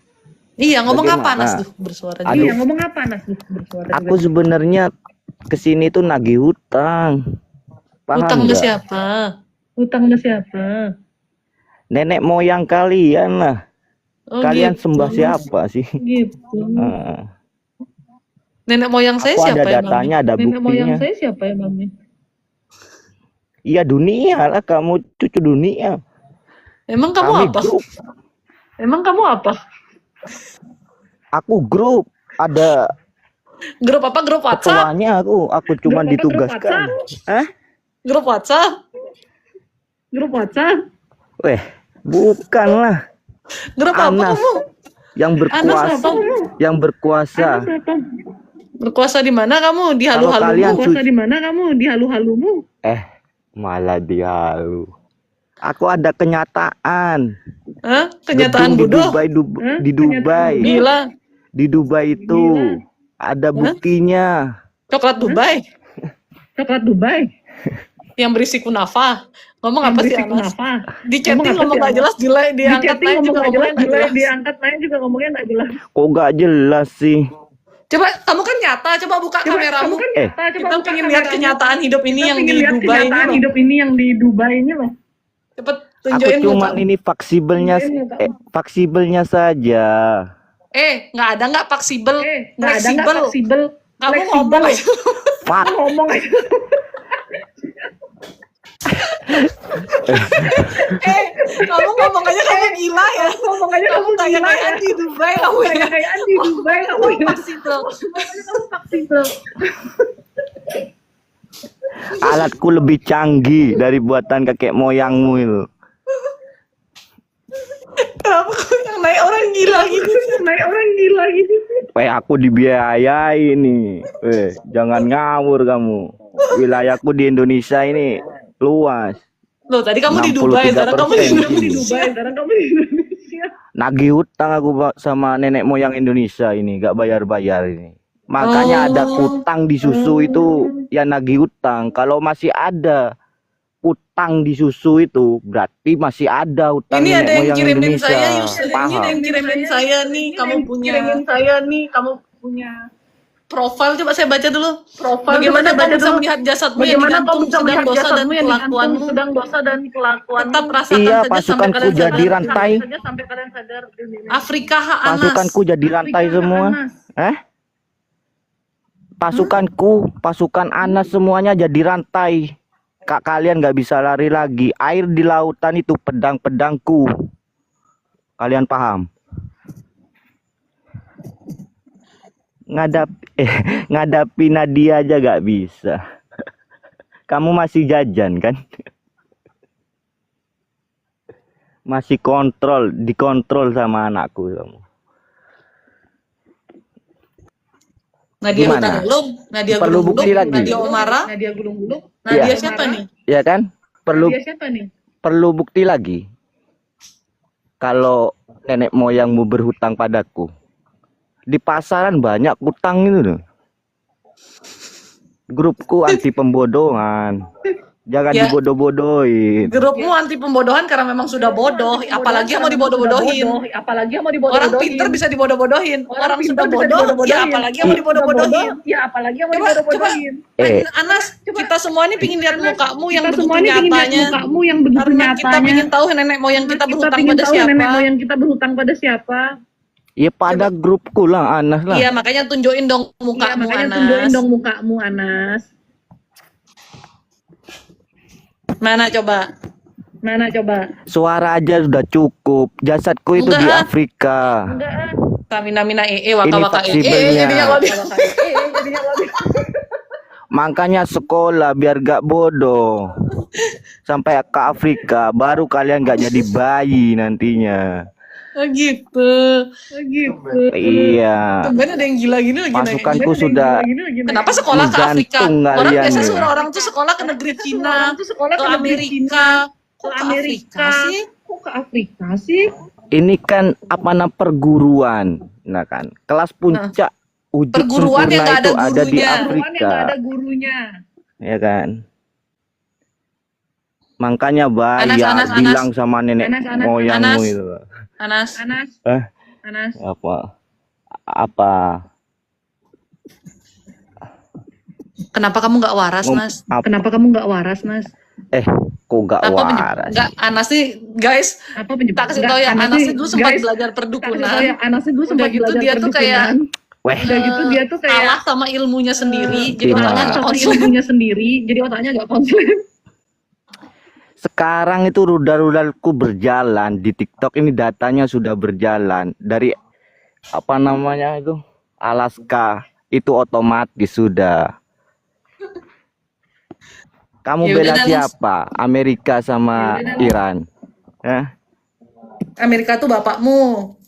Iya, ngomong apa Bagaimana? Nas tuh bersuara juga. Aduh, Iya, ngomong apa Nas tuh bersuara aku sebenarnya kesini tuh nagih hutang. Paham Utang sama nggak? siapa? Utang sama siapa? Nenek moyang kalian lah. Oh, Kalian gitu. sembah siapa sih? Gitu. Ah, Nenek moyang saya aku ada siapa ya, Mami? datanya, ada Nenek moyang buktinya. saya siapa ya, Mami? Iya dunia lah, kamu cucu dunia. Emang kamu Kami apa? grup. Emang kamu apa? Aku grup. Ada Grup apa? Grup WhatsApp? ketuanya aku. Aku cuma Grup apa? Grup ditugaskan. Hah? Grup WhatsApp? Grup WhatsApp? Weh, bukan lah. Grup apa Anas. kamu? Yang berkuasa. apa? Yang berkuasa. Berkuasa di mana kamu? Di Kalau halu-halumu? kalian Berkuasa di mana kamu? Di halu-halumu? Malah dihalu. Aku ada kenyataan. Hah? Kenyataan Gedung bodoh? di Dubai. Gila. Di Dubai itu ada buktinya. Coklat Dubai? Coklat Dubai? Yang berisi kunafa? Ngomong apa sih Anas? Di chatting ngomong gak jelas, diangkat naik juga ngomongnya gak jelas. Diangkat naik juga ngomongnya gak jelas. Kok gak jelas sih? Coba, kamu kan nyata, coba buka kameramu. Kita pengen lihat kenyataan hidup ini yang di Dubai ini loh. Hidup ini yang di Dubai ini loh. Cepet Aku tunjukin cuman muka. ini faksibelnya saja. Nggak ada nggak fleksibel. Fleksibel. Kamu ngomong aja. Pak, Kamu ngomong aja kamu gila ya. Ngomong aja kamu kayak di Dubai kamu ya. Kayak di Dubai kamu fleksibel. alatku lebih canggih dari buatan kakek moyangmu itu. Kenapa kok yang naik orang gila gitu sih? Aku dibiayai nih. Jangan ngawur kamu. Wilayahku di Indonesia ini luas. Loh, tadi kamu di Dubai, sekarang kamu di 63%. Indonesia. Nagih hutang aku sama nenek moyang Indonesia ini, gak bayar-bayar ini. Makanya ada utang di susu itu, ya nagih hutang. Kalau masih ada utang di susu itu, berarti masih ada utang Ini ada nenek yang moyang kirimin Indonesia. saya, Yusuf. Ini Paham? ada yang kirimin saya nih, kamu punya profil. Coba saya baca dulu. Bagaimana kamu bisa melihat jasadmu yang digantung sedang dosa dan kelakuanmu? Tetap rasakan Iya, saja sampai pasukanku kalian jadi sadar. rantai. Afrika Anas. Pasukanku jadi rantai semua. Pasukan Anas semuanya jadi rantai. Kalian nggak bisa lari lagi. Air di lautan itu pedang-pedangku. Kalian paham? Ngadapi Nadia aja gak bisa. Kamu masih jajan kan? Masih dikontrol sama anakku kamu. Nadia Gimana? Hutagalung, Nadia Perlu Gulung-Gulung, bukti lagi? Nadia Omara, Nadia Gulung-Gulung, Nadia siapa nih? Ya kan? Perlu bukti lagi. Kalau nenek moyangmu berhutang padaku. Di pasaran banyak hutang itu loh. Grupku anti pembodohan. Jangan Ya. dibodoh-bodohin. Grupmu anti pembodohan karena memang sudah bodoh, apalagi yang mau dibodoh-bodohin. Orang pinter bisa dibodoh-bodohin. Orang sudah bodoh, ya apalagi yang mau dibodoh-bodohin. Coba, Anas, kita semua ini pingin lihat mukamu yang begitu nyatanya. Karena kita pingin tahu nenek moyang kita berhutang pada siapa. Ya pada grupku lah, Anas lah. Iya, makanya tunjukin dong mukamu, Anas. Mana coba? Suara aja sudah cukup. Jasadku itu di Enggak. Afrika. Mina waka Ini waka fleksibelnya. jadinya lobby. Makanya sekolah biar gak bodoh. Sampai ke Afrika baru kalian gak jadi bayi nantinya. Oh gitu. Iya. Tumben ada yang gila gini lagi naik. Pasukanku sudah Kenapa sekolah ke Afrika? Gantung Orang kalian biasa ya. suruh orang tuh sekolah ke negeri Cina, ke Amerika. Kok ke Afrika sih? ini kan apa namanya perguruan, nah kan kelas puncak wujud Perguruan yang sempurna nggak ada itu ada di gurunya. Afrika, gurunya. ya kan? Makanya Anas, bayar Anas, bilang sama nenek moyangmu Anas. itu. Anas. Eh, Anas. apa? Kenapa kamu nggak waras, Ngom- Nas? ap- Kenapa kamu nggak waras, Nas? Kok gak Apa waras? Enggak, Anas nih, guys. Apa Tak kasih tau ya, Anas itu sempat belajar perdukunan. Anas itu Udah gitu dia tuh kayak Weh, kalah sama ilmunya sendiri. Jadi Gimana? otaknya nggak konslet. ilmunya sendiri, jadi otaknya nggak konslet. sekarang itu rudal-rudalku berjalan di TikTok ini, datanya sudah berjalan dari apa namanya itu Alaska, itu otomatis sudah. Kamu Ya bela udah, Nas. siapa? Amerika sama Iran? Amerika tuh bapakmu,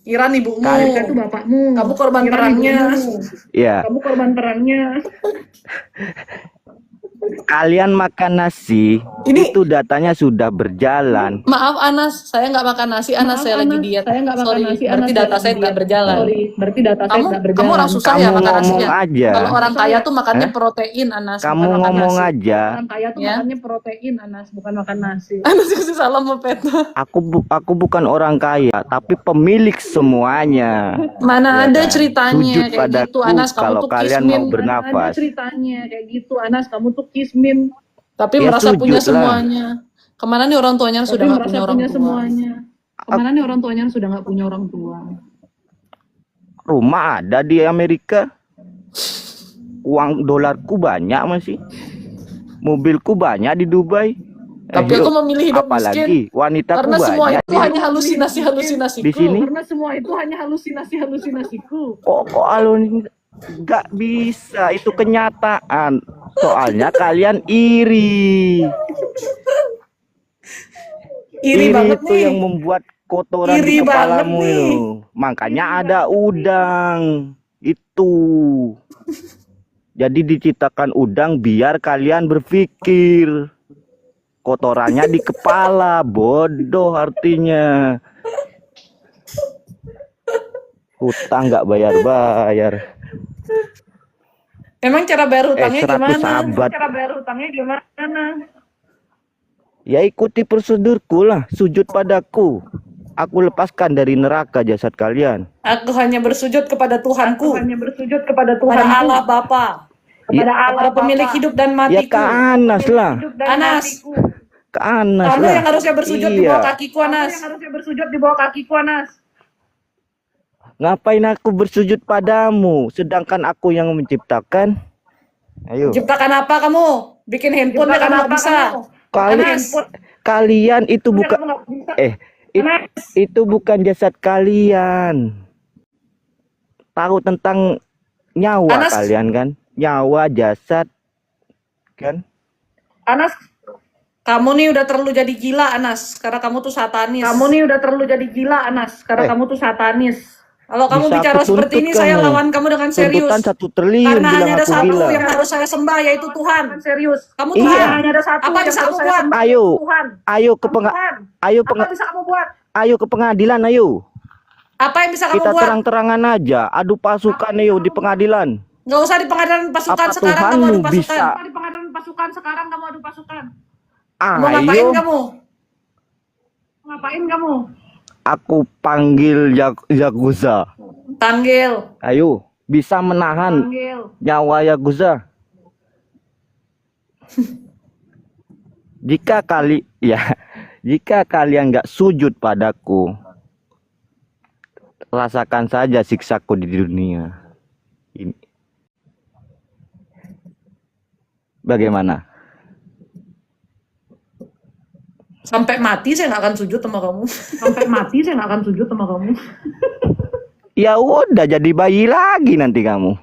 Iran ibumu. Amerika tuh bapakmu. Kamu korban Iran perangnya. ibumu. Ya, Kamu korban perangnya. kalian makan nasi, Ini- itu datanya sudah berjalan. Maaf Anas, saya nggak makan nasi. Anas, saya lagi diet. Saya nggak makan Sorry, nasi. berarti data saya tidak berjalan. Sorry, berarti data saya Kamu, tidak kamu berjalan. orang susah Kamu ya makan ngomong nasinya. aja. Kalau orang kaya tuh makannya protein, Anas. Kamu bukan makan ngomong nasi. aja. Orang kaya tuh Ya. makannya protein, Anas, bukan makan nasi. Anas kasih salam sama Peta. Aku bukan orang kaya, tapi pemilik semuanya. Mana Ya ada kan? ceritanya Sujud kayak padaku gitu, Anas. Kamu kalau tuh kalian kismin. mau bernafas. Ada ceritanya kayak gitu, Anas, kamu tuh kismin. Tapi Ya, merasa sujud punya lah. semuanya. Kemana nih orang tuanya sudah Tapi nggak merasa punya orang punya tua? semuanya. Kemana nih orang tuanya sudah nggak punya orang tua? Rumah ada di Amerika. Uang dolarku banyak masih. Mobilku banyak di Dubai. Tapi aku memilih hidup miskin. apalagi wanitaku Karena semua banyak. itu hanya halusinasi-halusinasiku. Di sini Karena semua itu hanya halusinasiku. kok alun nggak bisa, itu kenyataan. Soalnya kalian iri. Iri banget itu nih. yang membuat kotoran Iri di kepalamu banget nih. itu. Makanya ada udang itu. Jadi diciptakan udang biar kalian berpikir. Kotorannya di kepala, bodoh artinya. Hutang nggak bayar-bayar. Emang cara bayar hutangnya 100 gimana? abad. Cara bayar hutangnya gimana? Ya ikuti prosedurku lah, sujud padaku. Aku lepaskan dari neraka jasad kalian. Aku hanya bersujud kepada Tuhanku. Hanya bersujud kepada Kepada Tuhan. Allah Bapa. Ya, Kepada pemilik hidup dan ya matiku. ke Anas lah, Anas, ke Anas kamu lah. yang harusnya bersujud di Iya. bawah kakiku, Anas. harusnya bersujud di bawah kakiku, Anas. Ngapain aku bersujud padamu, sedangkan aku yang menciptakan? Ayo, Ciptakan apa kamu? Bikin handphone ya kamu nggak bisa. kalian itu bukan itu bukan jasad kalian. Tahu tentang nyawa Anas. kalian kan? Nyawa, jasad, kan? Anas, kamu nih udah terlalu jadi gila, Anas. Karena kamu tuh satanis. Kamu nih udah terlalu jadi gila, Anas. Karena kamu tuh satanis. Kalau kamu Bisa bicara aku seperti ini, tuntut saya kamu. lawan kamu dengan serius. Tuntutan 1 triliun Karena bilang hanya ada aku satu gila. yang harus saya sembah, yaitu Tuhan. Serius. Kamu Iya. Tuhan. Hanya ada satu Apa yang bisa harus kamu saya buat? sembah, Ayo, Tuhan. ayo ke Tuhan. ayo Apa bisa kamu buat? ayo ke pengadilan, ayo. Apa yang bisa kamu Kita buat? terang-terangan aja, adu pasukan ayo di pengadilan. Nggak usah di pengadilan pasukan, Apa sekarang kamu Tuhanmu adu pasukan. bisa? Di pengadilan pasukan, sekarang kamu adu pasukan. Mau ngapain Ayo, kamu? Ngapain kamu? aku panggil Yakuza. Panggil. Ayo, bisa menahan Panggil. nyawa Yakuza. Jika kalian nggak sujud padaku, rasakan saja siksaku di dunia ini. Bagaimana? Sampai mati saya nggak akan sujud sama kamu. Sampai mati saya nggak akan sujud sama kamu. Ya udah, jadi bayi lagi nanti kamu.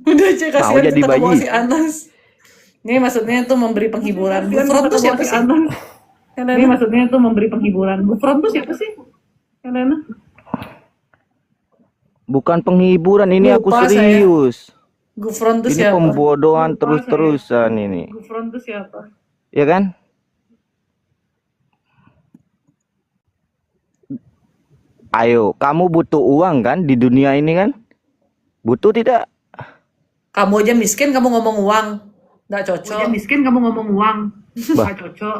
Udah aja Mau kasihan jadi kita ngomong bayi. si Anas. Ini maksudnya tuh memberi penghiburan. Gufron tuh siapa sih? Ini maksudnya itu memberi penghiburan. Gufron tuh siapa sih? Helena. Bukan penghiburan, ini aku Lupa saya. serius. Gufron tuh Ini siapa? pembodohan Lupa terus-terusan ini. Gufron tuh siapa? Ya kan? Ayo, kamu butuh uang kan di dunia ini kan? Butuh tidak? Kamu aja miskin, kamu ngomong uang. Nggak cocok. miskin kamu ngomong uang. Bah, Gak cocok.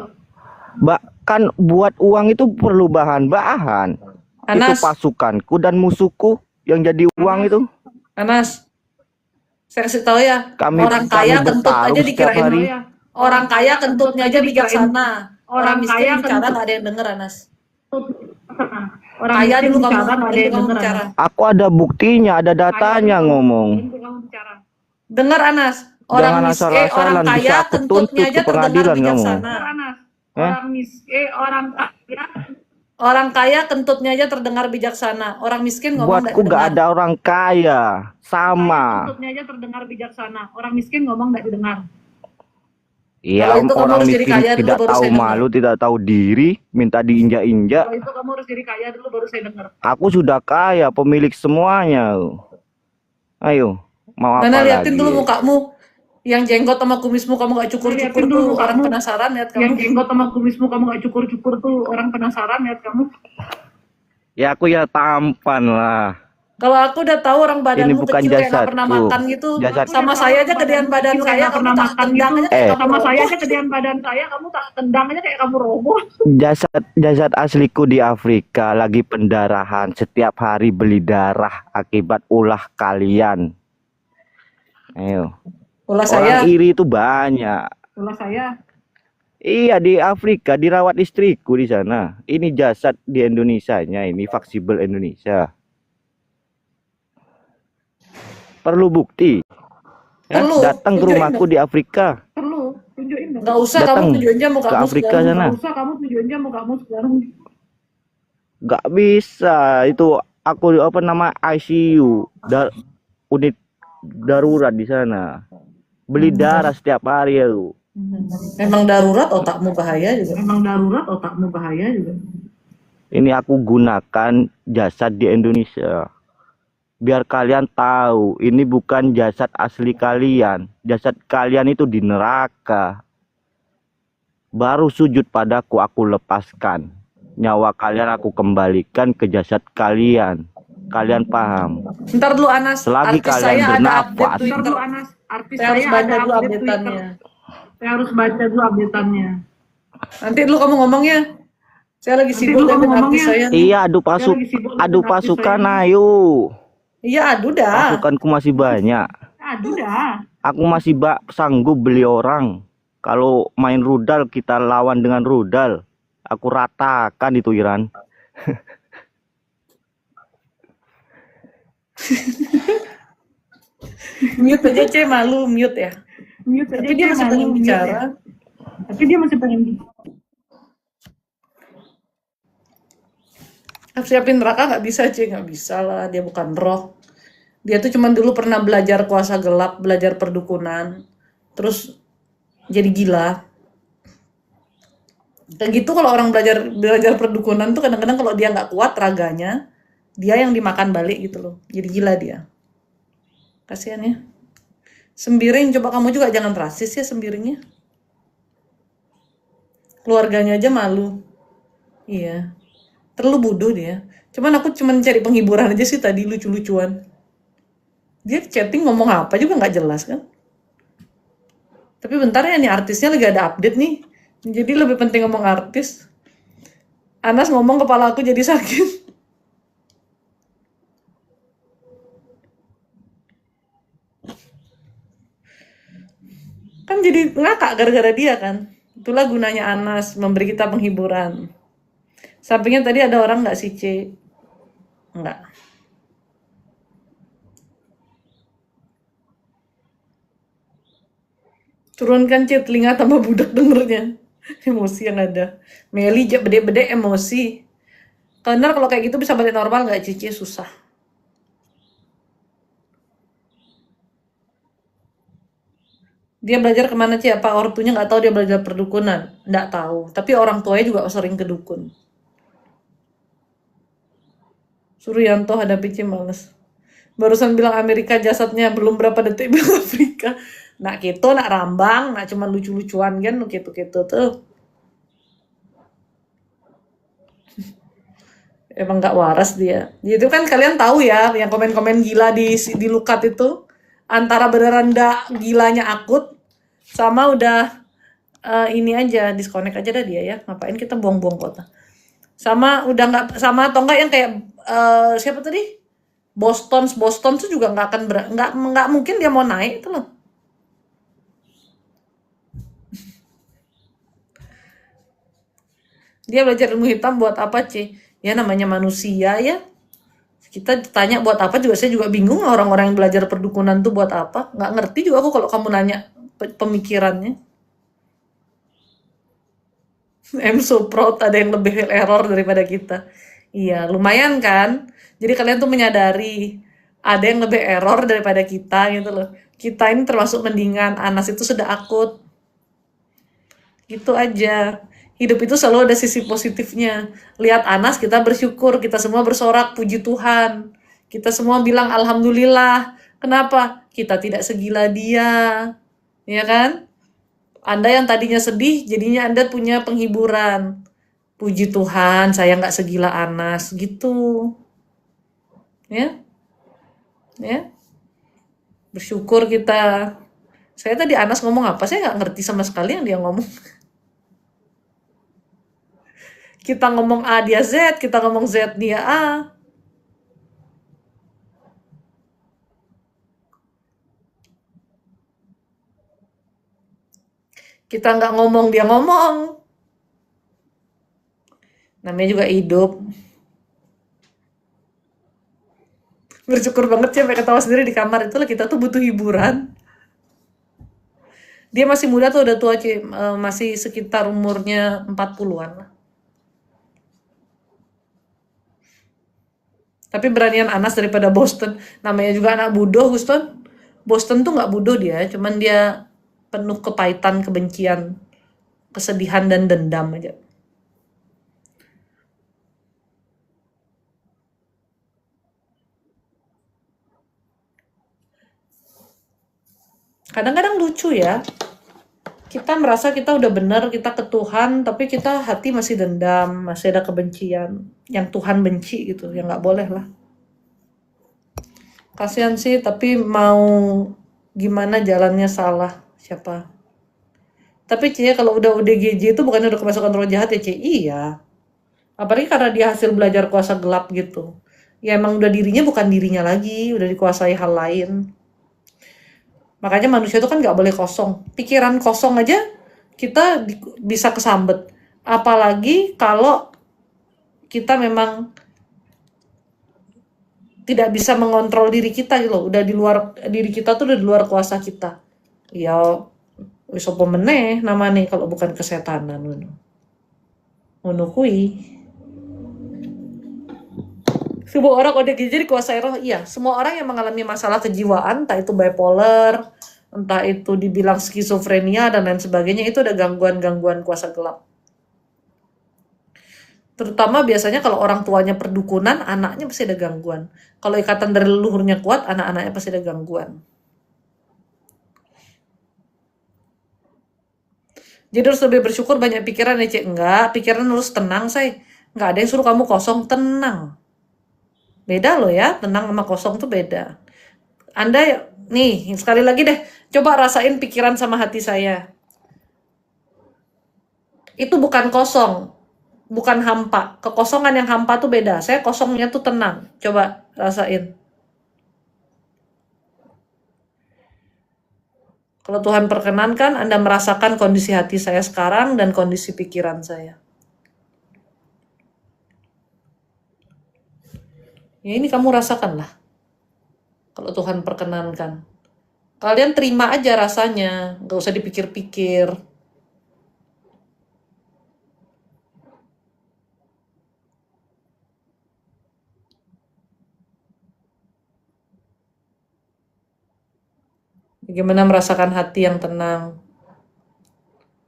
kan buat uang itu perlu bahan-bahan. Itu Anas, pasukanku dan musuhku yang jadi uang itu. Anas, saya kasih tahu ya, Kami orang kami kaya kentut bertarung aja setiap dikirain hari. orang kaya kentutnya aja bijaksana. Orang Orang miskin kaya bicara kentut. nggak ada yang denger, Anas. Orang Kaya miskin dulu kamu, bicara nggak ada dulu yang kamu denger. bicara. Aku ada buktinya, ada datanya ngomong. Kamu bicara. Dengar Anas, orang Jangan orang asal-asalan, bisa kaya aku kentutnya tuntut aja ke terdengar pengadilan kamu. bijaksana. Anas. Eh? Orang kaya. Orang kaya kentutnya aja terdengar bijaksana. Orang miskin ngomong nggak Buatku gak didengar. ada orang kaya, sama. Kentutnya aja terdengar bijaksana. Orang miskin ngomong nggak didengar. Ya, Kalau itu kamu orang harus jadi miskin kaya dulu tidak baru tahu saya dengar. malu, tidak tahu diri, minta diinjak-injak. Kalau itu kamu harus jadi kaya dulu baru saya dengar. Aku sudah kaya, pemilik semuanya. Ayo, mau apa Mana liatin lagi? dulu mukamu. Yang jenggot sama kumismu kamu nggak cukur-cukur Liatin dulu tuh. Orang mukamu. penasaran lihat Yang kamu. jenggot sama kumismu kamu nggak cukur-cukur tuh orang penasaran lihat kamu. Ya aku ya tampan lah. Kalau aku udah tahu orang badanmu bukan kecil kayak nggak pernah jasadku. makan gitu. Jasad- Sama saya aja gedean badan Kecil kayak saya, nggak kamu pernah tak makan tendang gitu. aja kayak kamu Sama saya roboh. aja gedean badan saya, kamu tak tendang aja kayak kamu roboh. Jasad asliku di Afrika lagi pendarahan. Setiap hari beli darah akibat ulah kalian. Ayo. Ulah Orang saya. iri itu banyak. Ulah saya. Iya, di Afrika dirawat istriku di sana. Ini jasad di Indonesianya, ini Vaksibel Indonesia. Perlu bukti. Ya, Perlu. datang ke Tunjukin rumahku di Afrika. Perlu tunjukin dong. Nggak usah Datang kamu tunjukin aja ke mukamu Afrika sekarang. sana. Nggak usah kamu tunjukin aja mukamu sekarang. Gak bisa. Itu aku apa nama ICU, unit darurat di sana. Beli darah setiap hari ya. Memang darurat otakmu bahaya juga. Emang darurat otakmu bahaya juga. Ini aku gunakan jasad di Indonesia. Biar kalian tahu, ini bukan jasad asli kalian. Jasad kalian itu di neraka. Baru sujud padaku, aku lepaskan. Nyawa kalian aku kembalikan ke jasad kalian. Kalian paham? Ntar dulu Anas, Selagi artis kalian saya ada bernafas. update Ntar Twitter. dulu Anas, artis Saya harus saya baca ada dulu update updateannya. Twitter. Saya harus baca dulu updateannya. Nanti dulu kamu ngomongnya. Saya lagi Nanti sibuk dulu kamu dengan artis ngomongnya. saya. Iya, adu Saya lagi sibuk dengan adu artis pasukan, saya. ayo. Iya, aduh dah. Pasukanku masih banyak. Aduh dah. Aku masih sanggup beli orang. Kalau main rudal, kita lawan dengan rudal. Aku ratakan itu Iran. Mute aja, C, malu mute ya. Mute aja Tapi dia masih malu, pengen mute bicara. ya. Tapi dia masih pengen bicara. Siapin neraka nggak bisa, C, nggak bisa lah. Dia bukan roh. Dia tuh cuman dulu pernah belajar kuasa gelap, belajar perdukunan, terus jadi gila. Dan gitu kalau orang belajar perdukunan tuh kadang-kadang kalau dia nggak kuat raganya, dia yang dimakan balik gitu loh. Jadi gila dia. Kasihan ya. Sembiring, coba kamu juga jangan rasis ya sembiringnya. Keluarganya aja malu. Iya. Terlalu bodoh dia. Cuman aku cuman cari penghiburan aja sih tadi, lucu-lucuan. Dia chatting ngomong apa juga nggak jelas kan. Tapi bentar ya, nih artisnya lagi ada update nih. Jadi lebih penting ngomong artis. Anas ngomong kepala aku jadi sakit. Kan jadi ngakak gara-gara dia kan. Itulah gunanya Anas, memberi kita penghiburan. Sampingnya tadi ada orang nggak sih, C? Enggak. Turunkan, C, telinga tambah budak dengernya. Emosi yang ada. Meli bede-bede emosi. Karena kalau kayak gitu bisa balik normal nggak, Cici? Susah. Dia belajar kemana, Ci? Apa ortunya nggak tahu dia belajar perdukunan? Nggak tahu. Tapi orang tuanya juga sering ke dukun. Suryanto hadapi Ci males. Barusan bilang Amerika jasadnya belum berapa detik bilang Afrika. Nak gitu, nak rambang, nak cuman lucu-lucuan kan, gitu-gitu tuh. Emang nggak waras dia. Itu kan kalian tahu ya, yang komen-komen gila di Lukat itu antara beneran gilanya akut sama udah ini aja disconnect aja dah dia ya. Ngapain kita buang-buang kota? Sama udah nggak sama atau enggak yang kayak siapa tadi? Boston tuh juga nggak akan nggak mungkin dia mau naik itu loh. Dia belajar ilmu hitam buat apa, C? Ya namanya manusia ya. Kita tanya buat apa juga, saya juga bingung orang-orang yang belajar perdukunan tuh buat apa. Nggak ngerti juga aku kalau kamu nanya pemikirannya. I'm so proud ada yang lebih error daripada kita. Iya, lumayan kan? Jadi kalian tuh menyadari ada yang lebih error daripada kita gitu loh. Kita ini termasuk mendingan, Anas itu sudah akut. Gitu aja. Hidup itu selalu ada sisi positifnya. Lihat Anas, kita bersyukur, kita semua bersorak, puji Tuhan. Kita semua bilang alhamdulillah. Kenapa? Kita tidak segila dia. Ya kan? Anda yang tadinya sedih, jadinya Anda punya penghiburan. Puji Tuhan, saya nggak segila Anas. Gitu. Ya? Ya? Bersyukur kita. Saya tadi Anas ngomong apa? Saya nggak ngerti sama sekali yang dia ngomong. Kita ngomong A, dia Z. Kita ngomong Z, dia A. Kita nggak ngomong, dia ngomong. Namanya juga hidup. Bersyukur banget sih sampai ketawa sendiri di kamar. Itulah kita tuh butuh hiburan. Dia masih muda tuh udah tua, masih sekitar umurnya 40-an lah. Tapi beranian Anas daripada Boston. Namanya juga anak bodoh, Guston. Boston tuh nggak bodoh dia, cuman dia penuh kepahitan, kebencian, kesedihan, dan dendam aja. Kadang-kadang lucu ya. Kita merasa kita udah benar, kita ke Tuhan, tapi kita hati masih dendam, masih ada kebencian. Yang Tuhan benci gitu, yang nggak boleh lah. Kasihan sih, tapi mau gimana jalannya salah. Siapa? Tapi Cie, kalau udah ODGJ itu bukannya udah kemasukan roh jahat ya, Cie? Iya. Apalagi karena dia hasil belajar kuasa gelap gitu. Ya emang udah dirinya bukan dirinya lagi, udah dikuasai hal lain. Makanya manusia itu kan nggak boleh kosong. Pikiran kosong aja kita bisa kesambet. Apalagi kalau kita memang tidak bisa mengontrol diri kita gitu loh. Udah di luar diri kita tuh udah di luar kuasa kita. Ya wis apa meneh namanya kalau bukan kesetanan ngono. Ngono kuwi. Semua orang ODGJ dikuasai roh, iya. Semua orang yang mengalami masalah kejiwaan, entah itu bipolar, entah itu dibilang skizofrenia dan lain sebagainya, itu ada gangguan-gangguan kuasa gelap. Terutama biasanya kalau orang tuanya perdukunan, anaknya pasti ada gangguan. Kalau ikatan dari leluhurnya kuat, anak-anaknya pasti ada gangguan. Jadi harus lebih bersyukur, banyak pikiran ya, Cik. Enggak, pikiran harus tenang, say. Enggak ada yang suruh kamu kosong, tenang. Beda loh ya, tenang sama kosong tuh beda. Anda, nih, sekali lagi deh, coba rasain pikiran sama hati saya. Itu bukan kosong, bukan hampa. Kekosongan yang hampa tuh beda. Saya kosongnya tuh tenang. Coba rasain. Kalau Tuhan perkenankan, Anda merasakan kondisi hati saya sekarang dan kondisi pikiran saya. Ya ini kamu rasakanlah. Kalau Tuhan perkenankan. Kalian terima aja rasanya. Gak usah dipikir-pikir. Bagaimana merasakan hati yang tenang.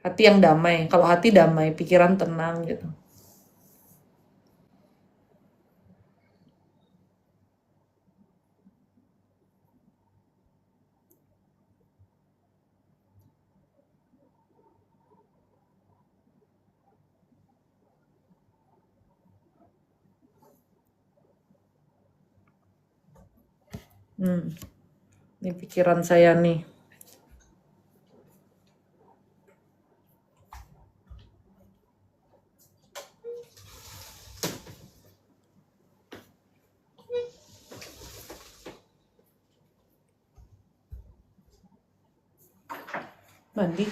Hati yang damai. Kalau hati damai, pikiran tenang gitu. Ini pikiran saya nih. Mandi.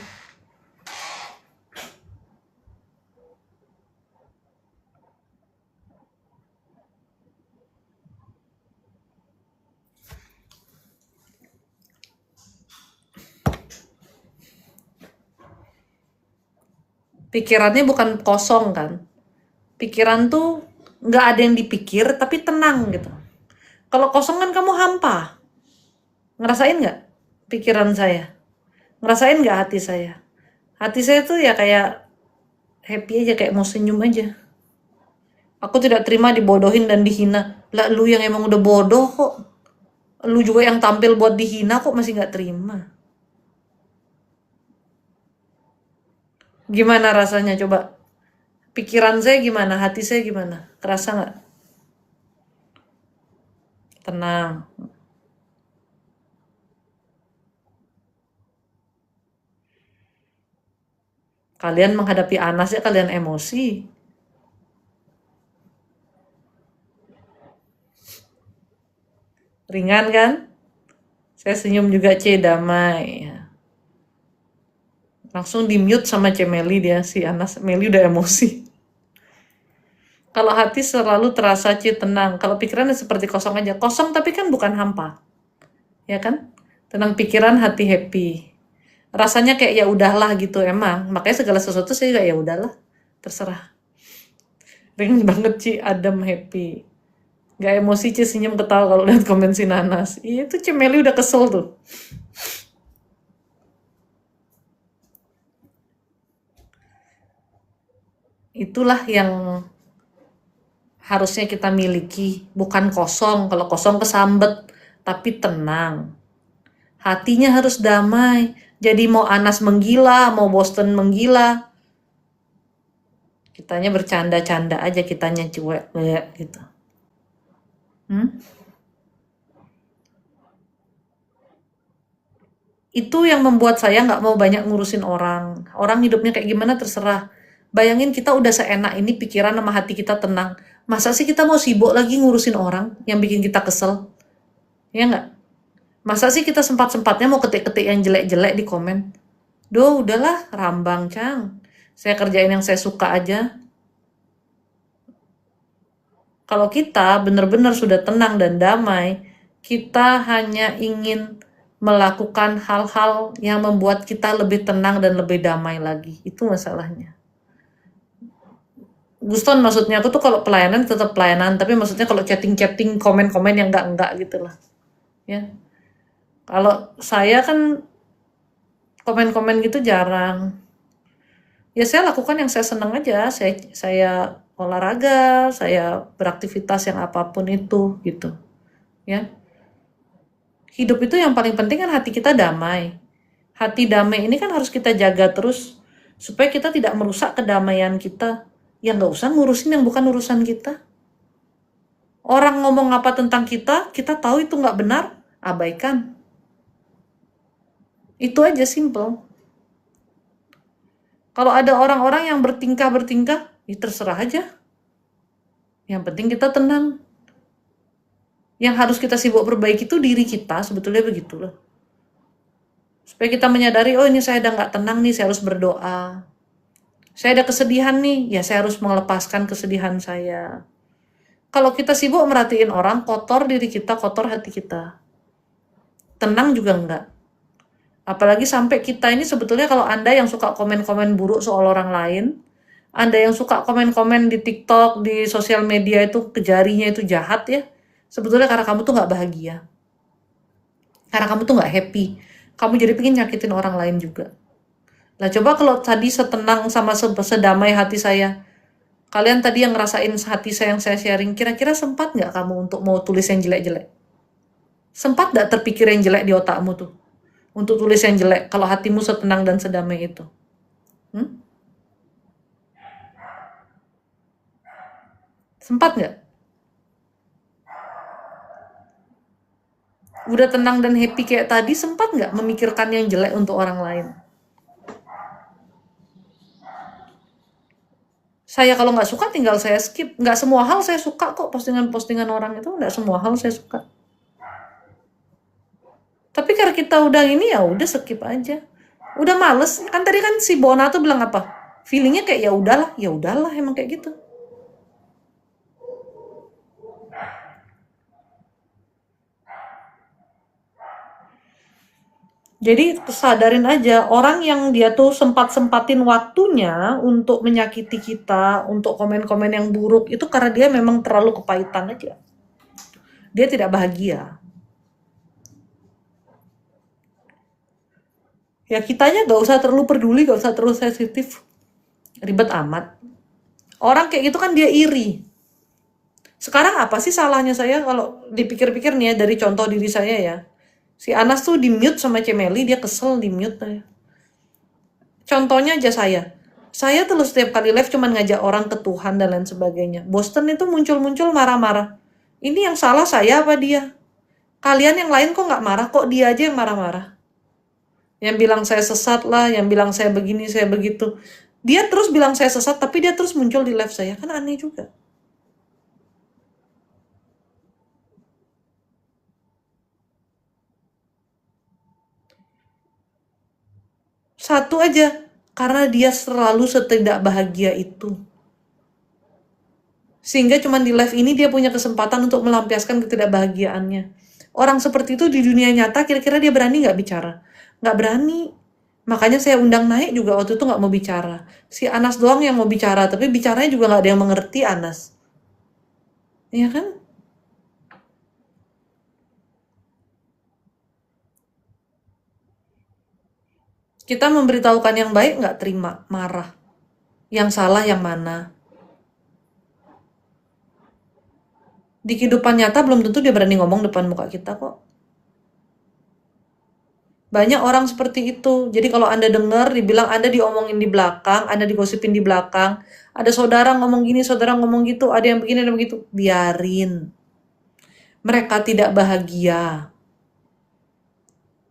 Pikirannya bukan kosong kan. Pikiran tuh nggak ada yang dipikir tapi tenang gitu. Kalau kosong kan kamu hampa. Ngerasain nggak pikiran saya? Ngerasain nggak hati saya? Hati saya tuh ya kayak happy aja, kayak mau senyum aja. Aku tidak terima dibodohin dan dihina. Lah lu yang emang udah bodoh kok. Lu juga yang tampil buat dihina kok masih nggak terima. Gimana rasanya coba? Pikiran saya gimana? Hati saya gimana? Kerasa nggak? Tenang. Kalian menghadapi Anas ya kalian emosi. Ringan kan? Saya senyum juga, damai. Langsung di mute sama Meli dia, si Anas. Meli udah emosi. Kalau hati selalu terasa tenang. Kalau pikiran seperti kosong aja. Kosong tapi kan bukan hampa. Ya kan? Tenang pikiran, hati happy. Rasanya kayak ya udahlah gitu emang. Makanya segala sesuatu saya kayak ya udahlah. Terserah. Ringan banget adem happy. Gak emosi senyum ketawa kalau lihat komen si Nanas. Iya itu Meli udah kesel tuh. Itulah yang harusnya kita miliki, bukan kosong. Kalau kosong kesambet, tapi tenang. Hatinya harus damai. Jadi mau Anas menggila, mau Boston menggila, kitanya bercanda-canda aja, kitanya cuek gitu. Itu yang membuat saya nggak mau banyak ngurusin orang. Orang hidupnya kayak gimana terserah. Bayangin kita udah seenak ini pikiran sama hati kita tenang. Masa sih kita mau sibuk lagi ngurusin orang yang bikin kita kesel? Ya nggak? Masa sih kita sempat-sempatnya mau ketik-ketik yang jelek-jelek di komen? Duh, udahlah, rambang, Cang. Saya kerjain yang saya suka aja. Kalau kita benar-benar sudah tenang dan damai, kita hanya ingin melakukan hal-hal yang membuat kita lebih tenang dan lebih damai lagi. Itu masalahnya. Guston maksudnya aku tuh kalau pelayanan tetap pelayanan, tapi maksudnya kalau chatting-chatting, komen-komen yang enggak gitu lah. Ya. Kalau saya kan komen-komen gitu jarang. Ya saya lakukan yang saya senang aja. Saya olahraga, saya beraktivitas yang apapun itu gitu. Ya. Hidup itu yang paling penting kan hati kita damai. Hati damai ini kan harus kita jaga terus supaya kita tidak merusak kedamaian kita. Ya nggak usah ngurusin yang bukan urusan kita. Orang ngomong apa tentang kita tahu itu nggak benar, abaikan. Itu aja simple. Kalau ada orang-orang yang bertingkah, ya terserah aja. Yang penting kita tenang. Yang harus kita sibuk perbaiki itu diri kita, sebetulnya begitulah. Supaya kita menyadari, oh ini saya udah nggak tenang nih, saya harus berdoa. Saya ada kesedihan nih, ya saya harus melepaskan kesedihan saya. Kalau kita sibuk merhatiin orang, kotor diri kita, kotor hati kita. Tenang juga enggak. Apalagi sampai kita ini sebetulnya kalau Anda yang suka komen-komen buruk soal orang lain, Anda yang suka komen-komen di TikTok, di sosial media itu kejarinya itu jahat ya, sebetulnya karena kamu tuh nggak bahagia. Karena kamu tuh nggak happy. Kamu jadi pengen nyakitin orang lain juga. Nah coba kalau tadi setenang sama sedamai hati saya, kalian tadi yang ngerasain hati saya yang saya sharing, kira-kira sempat nggak kamu untuk mau tulis yang jelek-jelek? Sempat nggak terpikir yang jelek di otakmu tuh? Untuk tulis yang jelek, kalau hatimu setenang dan sedamai itu? Sempat nggak? Udah tenang dan happy kayak tadi, sempat nggak memikirkan yang jelek untuk orang lain? Saya kalau nggak suka tinggal saya skip. Nggak semua hal saya suka kok, postingan-postingan orang itu nggak semua hal saya suka. Tapi karena kita udah ini ya udah skip aja. Udah males. Kan tadi kan si Bona tuh bilang apa? Feelingnya kayak ya udahlah emang kayak gitu. Jadi sadarin aja, orang yang dia tuh sempat-sempatin waktunya untuk menyakiti kita, untuk komen-komen yang buruk, itu karena dia memang terlalu kepahitan aja. Dia tidak bahagia. Ya kitanya gak usah terlalu peduli, gak usah terlalu sensitif. Ribet amat. Orang kayak gitu kan dia iri. Sekarang apa sih salahnya saya kalau dipikir-pikir nih ya, dari contoh diri saya ya. Si Anas tuh di mute sama Cemeli, dia kesel di mute. Contohnya aja saya. Saya tuh setiap kali live cuman ngajak orang ke Tuhan dan lain sebagainya. Boston itu muncul-muncul marah-marah. Ini yang salah saya apa dia? Kalian yang lain kok nggak marah, kok dia aja yang marah-marah? Yang bilang saya sesat lah, yang bilang saya begini, saya begitu. Dia terus bilang saya sesat, tapi dia terus muncul di live saya. Kan aneh juga. Satu aja, karena dia selalu setidak bahagia itu. Sehingga cuma di live ini dia punya kesempatan untuk melampiaskan ketidakbahagiaannya. Orang seperti itu di dunia nyata kira-kira dia berani nggak bicara? Nggak berani. Makanya saya undang naik juga waktu itu nggak mau bicara. Si Anas doang yang mau bicara, tapi bicaranya juga nggak ada yang mengerti Anas. Iya kan? Kita memberitahukan yang baik nggak terima, marah. Yang salah yang mana? Di kehidupan nyata belum tentu dia berani ngomong depan muka kita kok. Banyak orang seperti itu. Jadi kalau Anda dengar, dibilang Anda diomongin di belakang, Anda digosipin di belakang, ada saudara ngomong gini, saudara ngomong gitu, ada yang begini, ada begitu. Biarin. Mereka tidak bahagia.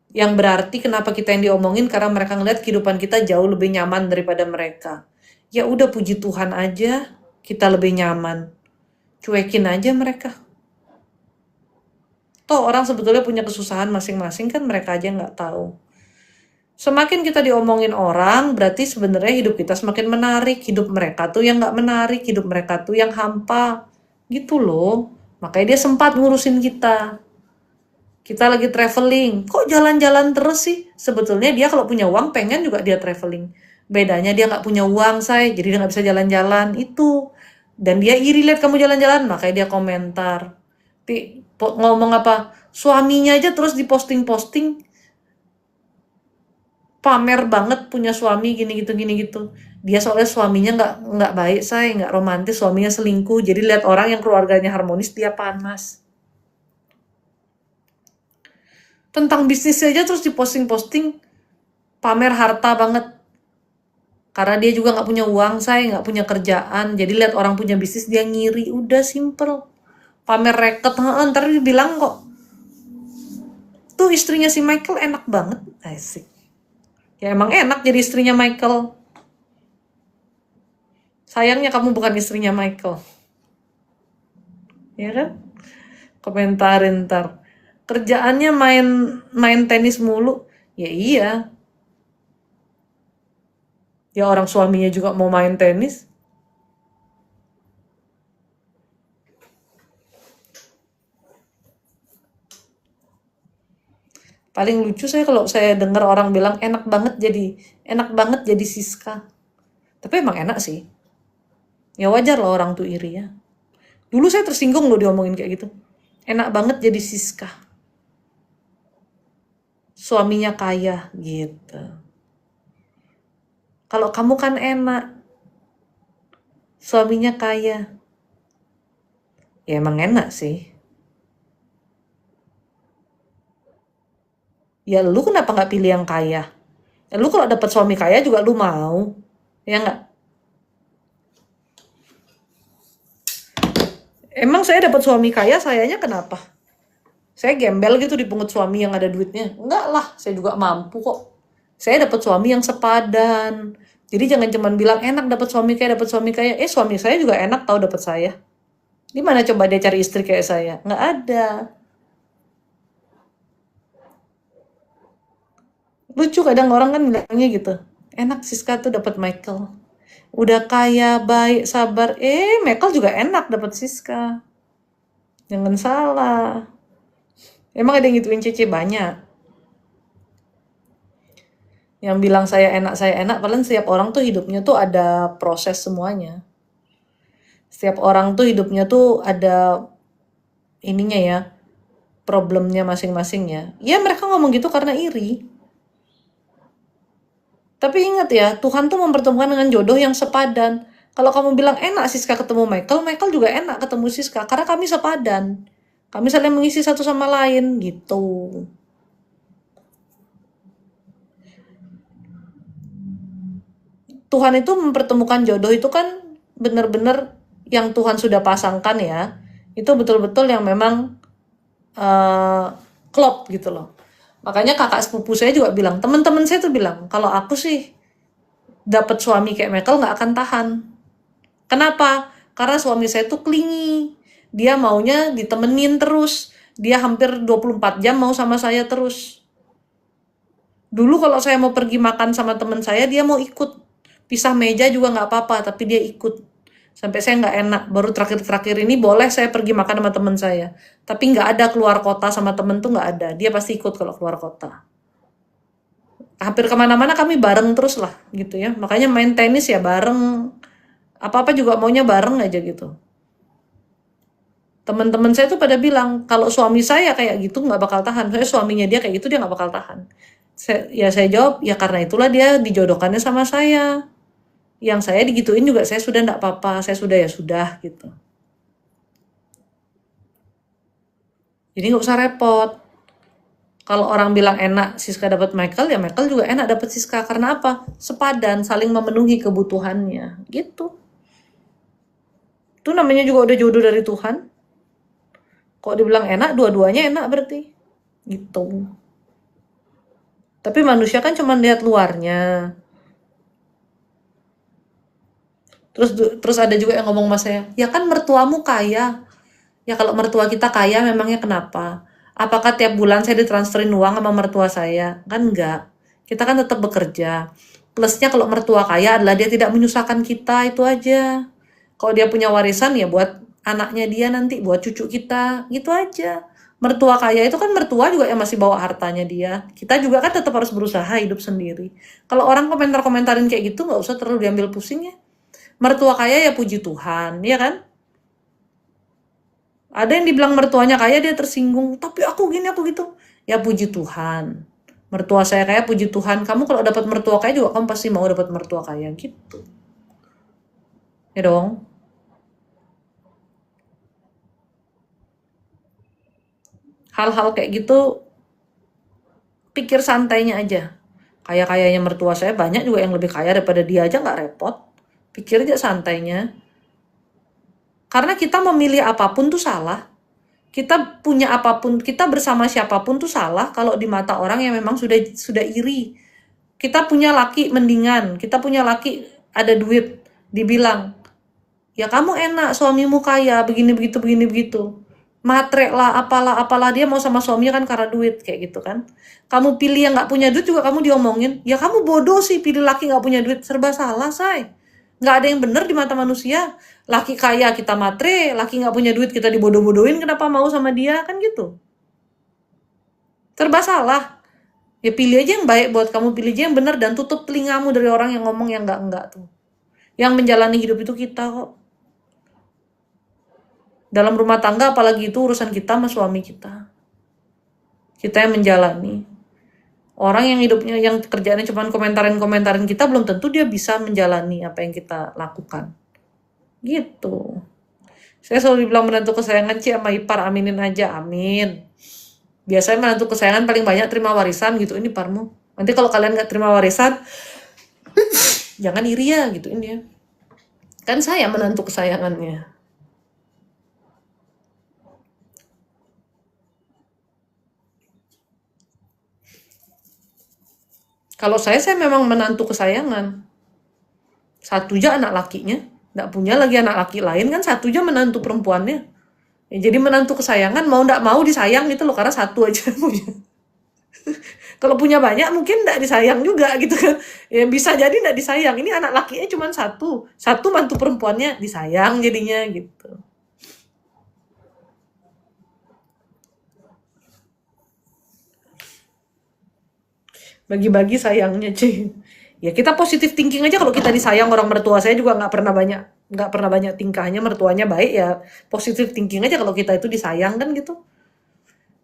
Yang berarti kenapa kita yang diomongin, karena mereka ngeliat kehidupan kita jauh lebih nyaman daripada mereka. Ya udah puji Tuhan aja, kita lebih nyaman. Cuekin aja mereka. Toh orang sebetulnya punya kesusahan masing-masing kan, mereka aja nggak tahu. Semakin kita diomongin orang, berarti sebenarnya hidup kita semakin menarik. Hidup mereka tuh yang nggak menarik, hidup mereka tuh yang hampa. Gitu loh. Makanya dia sempat ngurusin kita. Kita lagi traveling, kok jalan-jalan terus sih? Sebetulnya dia kalau punya uang pengen juga dia traveling. Bedanya dia nggak punya uang, say, jadi dia nggak bisa jalan-jalan, itu. Dan dia iri lihat kamu jalan-jalan, makanya dia komentar. Ngomong apa, suaminya aja terus diposting-posting. Pamer banget punya suami gini gitu. Dia soalnya suaminya nggak baik, say, nggak romantis, suaminya selingkuh. Jadi lihat orang yang keluarganya harmonis, dia panas. Tentang bisnis aja terus diposting-posting, pamer harta banget. Karena dia juga nggak punya uang, saya nggak punya kerjaan. Jadi lihat orang punya bisnis dia ngiri, udah simple. Pamer reket, ntar dibilang kok, tuh istrinya si Michael enak banget, asik. Ya emang enak jadi istrinya Michael. Sayangnya kamu bukan istrinya Michael. Ya kan? Komentarin ntar. Kerjaannya main tenis mulu. Ya iya. Ya orang suaminya juga mau main tenis. Paling lucu saya kalau saya dengar orang bilang enak banget jadi Siska. Tapi emang enak sih. Ya wajar lah orang tuh iri ya. Dulu saya tersinggung loh diomongin kayak gitu. Enak banget jadi Siska. Suaminya kaya gitu. Kalau kamu kan enak. Suaminya kaya. Ya emang enak sih. Ya lu kenapa nggak pilih yang kaya? Ya lu kalau dapat suami kaya juga lu mau. Ya nggak? Emang saya dapat suami kaya, sayanya kenapa? Saya gembel gitu dipungut suami yang ada duitnya. Enggak lah, saya juga mampu kok. Saya dapat suami yang sepadan. Jadi jangan cuman bilang enak dapat suami kaya, suami saya juga enak tahu dapat saya. Di mana coba dia cari istri kayak saya? Nggak ada. Lucu kadang orang kan bilangnya gitu. Enak Siska tuh dapat Michael. Udah kaya, baik, sabar. Michael juga enak dapat Siska. Jangan salah. Emang ada yang gituin Cece banyak. Yang bilang saya enak, padahal setiap orang tuh hidupnya tuh ada proses semuanya. Setiap orang tuh hidupnya tuh ada ininya ya, problemnya masing-masing ya. Ya mereka ngomong gitu karena iri. Tapi ingat ya, Tuhan tuh mempertemukan dengan jodoh yang sepadan. Kalau kamu bilang enak Siska ketemu Michael, Michael juga enak ketemu Siska. Karena kami sepadan. Kami saling mengisi satu sama lain gitu. Tuhan itu mempertemukan jodoh itu kan benar-benar yang Tuhan sudah pasangkan ya. Itu betul-betul yang memang klop gitu loh. Makanya kakak sepupu saya juga bilang, teman-teman saya tuh bilang, kalau aku sih dapat suami kayak Michael nggak akan tahan. Kenapa? Karena suami saya tuh clingy. Dia maunya ditemenin terus. Dia hampir 24 jam mau sama saya terus. Dulu kalau saya mau pergi makan sama teman saya, dia mau ikut. Pisah meja juga nggak apa-apa, tapi dia ikut. Sampai saya nggak enak. Baru terakhir-terakhir ini boleh saya pergi makan sama teman saya. Tapi nggak ada keluar kota sama temen tuh nggak ada. Dia pasti ikut kalau keluar kota. Hampir kemana-mana kami bareng terus lah gitu ya. Makanya main tenis ya bareng. Apa-apa juga maunya bareng aja gitu. Teman-teman saya tuh pada bilang, kalau suami saya kayak gitu nggak bakal tahan. Saya suaminya dia kayak gitu, dia nggak bakal tahan. Saya jawab, ya karena itulah dia dijodohkannya sama saya. Yang saya digituin juga saya sudah nggak apa-apa, saya sudah ya sudah gitu. Jadi nggak usah repot. Kalau orang bilang enak Siska dapat Michael, ya Michael juga enak dapat Siska. Karena apa? Sepadan, saling memenuhi kebutuhannya. Gitu. Itu namanya juga udah jodoh dari Tuhan. Kok dibilang enak, dua-duanya enak berarti. Gitu. Tapi manusia kan cuma lihat luarnya. Terus ada juga yang ngomong sama saya, ya kan mertuamu kaya. Ya kalau mertua kita kaya memangnya kenapa? Apakah tiap bulan saya ditransferin uang sama mertua saya? Kan enggak. Kita kan tetap bekerja. Plusnya kalau mertua kaya adalah dia tidak menyusahkan kita, itu aja. Kalau dia punya warisan ya buat anaknya dia nanti, buat cucu kita, gitu aja. Mertua kaya itu kan mertua juga yang masih bawa hartanya dia. Kita juga kan tetap harus berusaha hidup sendiri. Kalau orang komentar-komentarin kayak gitu nggak usah terlalu diambil pusing ya. Mertua kaya ya puji Tuhan, ya kan? Ada yang dibilang mertuanya kaya dia tersinggung, tapi aku gini, aku gitu. Ya puji Tuhan. Mertua saya kaya, puji Tuhan. Kamu kalau dapat mertua kaya juga kamu pasti mau dapat mertua kaya gitu. Ya dong. Hal-hal kayak gitu pikir santainya aja. Kaya-kayanya mertua saya banyak juga yang lebih kaya daripada dia aja, nggak repot. Pikir aja santainya. Karena kita memilih apapun tuh salah. Kita punya apapun, kita bersama siapapun tuh salah kalau di mata orang yang memang sudah iri. Kita punya laki mendingan, kita punya laki ada duit, dibilang, ya kamu enak, suamimu kaya, begini begitu. Matre lah, apalah, dia mau sama suaminya kan karena duit, kayak gitu kan. Kamu pilih yang nggak punya duit juga kamu diomongin, ya kamu bodoh sih pilih laki nggak punya duit, serba salah, say. Nggak ada yang benar di mata manusia. Laki kaya kita matre, laki nggak punya duit kita dibodoh-bodohin, kenapa mau sama dia, kan gitu. Serba salah. Ya pilih aja yang baik buat kamu, pilih aja yang benar dan tutup telingamu dari orang yang ngomong yang enggak tuh. Yang menjalani hidup itu kita kok. Dalam rumah tangga apalagi itu urusan kita sama suami kita. Kita yang menjalani. Orang yang hidupnya, yang kerjaannya cuma komentarin kita, belum tentu dia bisa menjalani apa yang kita lakukan. Gitu. Saya selalu bilang menantu kesayangan Ci sama ipar, aminin aja, amin. Biasanya menantu kesayangan paling banyak terima warisan gitu, ini parmu. Nanti kalau kalian gak terima warisan, jangan iri ya, gituin dia. Kan saya menantu kesayangannya. Kalau saya memang menantu kesayangan. Satu aja anak lakinya, nggak punya lagi anak laki lain kan, satu aja menantu perempuannya. Ya, jadi menantu kesayangan mau nggak mau disayang gitu loh, karena satu aja punya. Kalau punya banyak mungkin nggak disayang juga gitu kan. Ya bisa jadi nggak disayang. Ini anak lakinya cuma satu mantu perempuannya disayang jadinya gitu. Bagi-bagi sayangnya cuy. Ya kita positif thinking aja, kalau kita disayang orang mertua saya juga nggak pernah banyak tingkahnya, mertuanya baik ya, positif thinking aja kalau kita itu disayang kan gitu.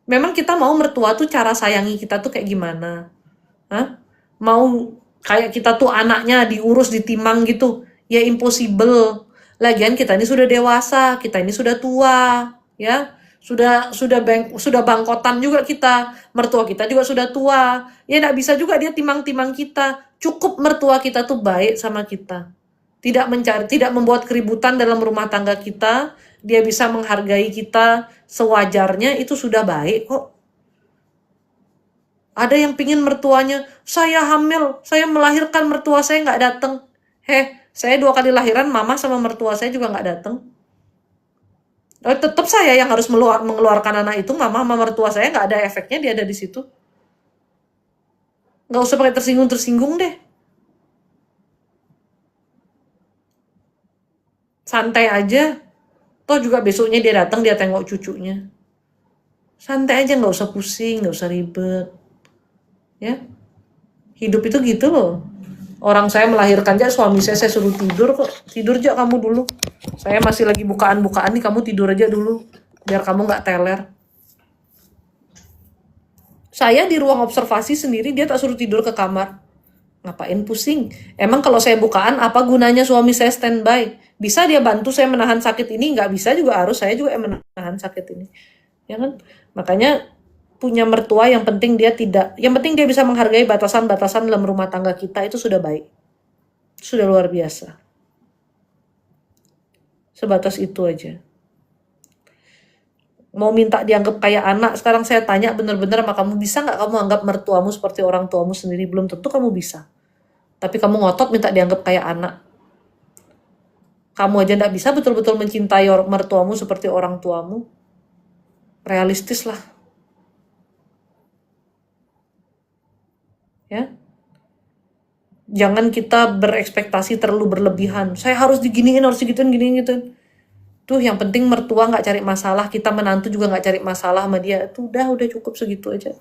Memang kita mau mertua tuh cara sayangi kita tuh kayak gimana? Hah? Mau kayak kita tuh anaknya diurus, ditimang gitu? Ya impossible. Lagian kita ini sudah dewasa, kita ini sudah tua, ya. Sudah bangkotan juga kita. Mertua kita juga sudah tua. Ya enggak bisa juga dia timang-timang kita. Cukup mertua kita tuh baik sama kita. Tidak membuat keributan dalam rumah tangga kita. Dia bisa menghargai kita sewajarnya, itu sudah baik kok. Ada yang pingin mertuanya, saya hamil, saya melahirkan, mertua saya nggak datang. Saya 2 kali lahiran, mama sama mertua saya juga nggak datang. Tetap saya yang harus mengeluarkan anak itu, mama sama mertua saya nggak ada efeknya dia ada di situ. Nggak usah pakai tersinggung deh. Santai aja. Toh juga besoknya dia datang, dia tengok cucunya. Santai aja, nggak usah pusing, nggak usah ribet. Ya, hidup itu gitu loh. Orang saya melahirkan aja, suami saya suruh tidur kok. Tidur aja kamu dulu. Saya masih lagi bukaan-bukaan nih, kamu tidur aja dulu. Biar kamu nggak teler. Saya di ruang observasi sendiri, dia tak suruh tidur ke kamar. Ngapain pusing? Emang kalau saya bukaan, apa gunanya suami saya standby? Bisa dia bantu saya menahan sakit ini? Nggak bisa juga, harus saya juga yang menahan sakit ini. Ya kan? Makanya punya mertua yang penting dia bisa menghargai batasan-batasan dalam rumah tangga kita, itu sudah baik. Sudah luar biasa. Sebatas itu aja. Mau minta dianggap kayak anak, sekarang saya tanya bener-bener sama kamu, bisa nggak kamu anggap mertuamu seperti orang tuamu sendiri? Belum tentu kamu bisa. Tapi kamu ngotot minta dianggap kayak anak. Kamu aja nggak bisa betul-betul mencintai mertuamu seperti orang tuamu. Realistis lah. Ya. Jangan kita berekspektasi terlalu berlebihan. Saya harus diginiin, harus digituin, giniin. Tuh yang penting mertua nggak cari masalah, kita menantu juga nggak cari masalah sama dia. Tuh udah cukup segitu aja.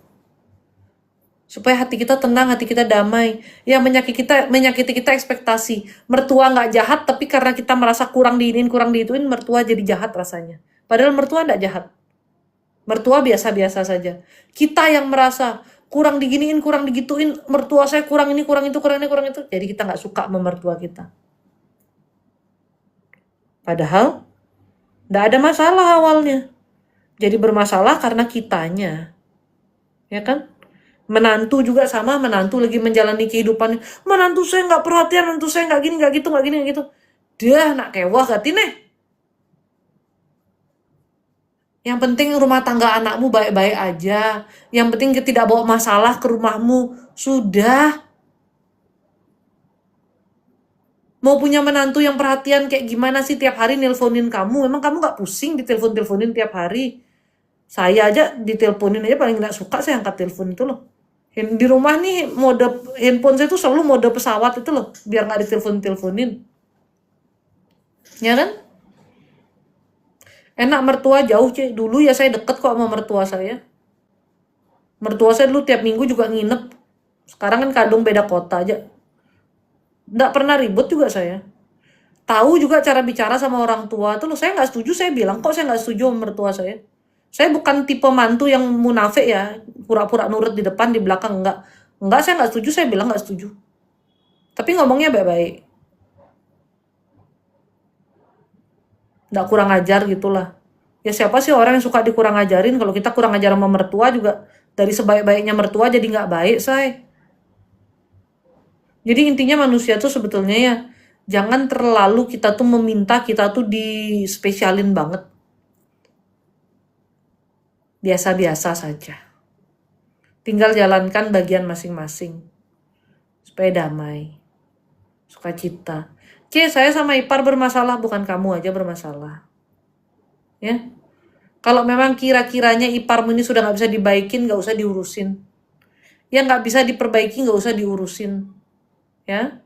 Supaya hati kita tenang, hati kita damai. Yang menyakiti kita ekspektasi. Mertua nggak jahat, tapi karena kita merasa kurang diinin, kurang diituin, mertua jadi jahat rasanya. Padahal mertua nggak jahat. Mertua biasa-biasa saja. Kita yang merasa kurang diginiin, kurang digituin, mertua saya kurang ini, kurang itu, kurang ini, kurang itu. Jadi kita nggak suka sama mertua kita. Padahal nggak ada masalah awalnya. Jadi bermasalah karena kitanya. Ya kan? Menantu juga sama, menantu lagi menjalani kehidupannya. Menantu saya nggak perhatian, menantu saya nggak gini, nggak gitu, nggak gini, nggak gitu. Dia nak kewah gati nih. Yang penting rumah tangga anakmu baik-baik aja. Yang penting tidak bawa masalah ke rumahmu. Sudah. Mau punya menantu yang perhatian kayak gimana sih, tiap hari nelponin kamu? Emang kamu nggak pusing ditelepon-teleponin tiap hari? Saya aja diteleponin aja paling nggak suka saya angkat telepon itu loh. Di rumah nih mode handphone saya tuh selalu mode pesawat itu loh, biar nggak ditelepon-teleponin. Ya kan? Enak mertua jauh cuy. Dulu ya saya deket kok sama mertua saya. Mertua saya dulu tiap minggu juga nginep. Sekarang kan kadung beda kota aja. Nggak pernah ribut juga saya. Tahu juga cara bicara sama orang tua tuh loh. Saya nggak setuju, saya bilang kok saya nggak setuju sama mertua saya. Saya bukan tipe mantu yang munafik ya, pura-pura nurut di depan, di belakang enggak. Enggak, saya nggak setuju, saya bilang nggak setuju. Tapi ngomongnya baik-baik. Nggak kurang ajar gitulah. Ya siapa sih orang yang suka dikurang ajarin? Kalau kita kurang ajar sama mertua juga, dari sebaik-baiknya mertua jadi nggak baik, say. Jadi intinya manusia tuh sebetulnya ya, jangan terlalu kita tuh meminta kita tuh dispesialin banget. Biasa-biasa saja. Tinggal jalankan bagian masing-masing. supaya damai, sukacita. Saya sama ipar bermasalah, bukan kamu aja bermasalah. Ya, kalau memang kira-kiranya iparmu ini sudah nggak bisa dibaikin, nggak usah diurusin. Yang nggak bisa diperbaiki nggak usah diurusin. Ya,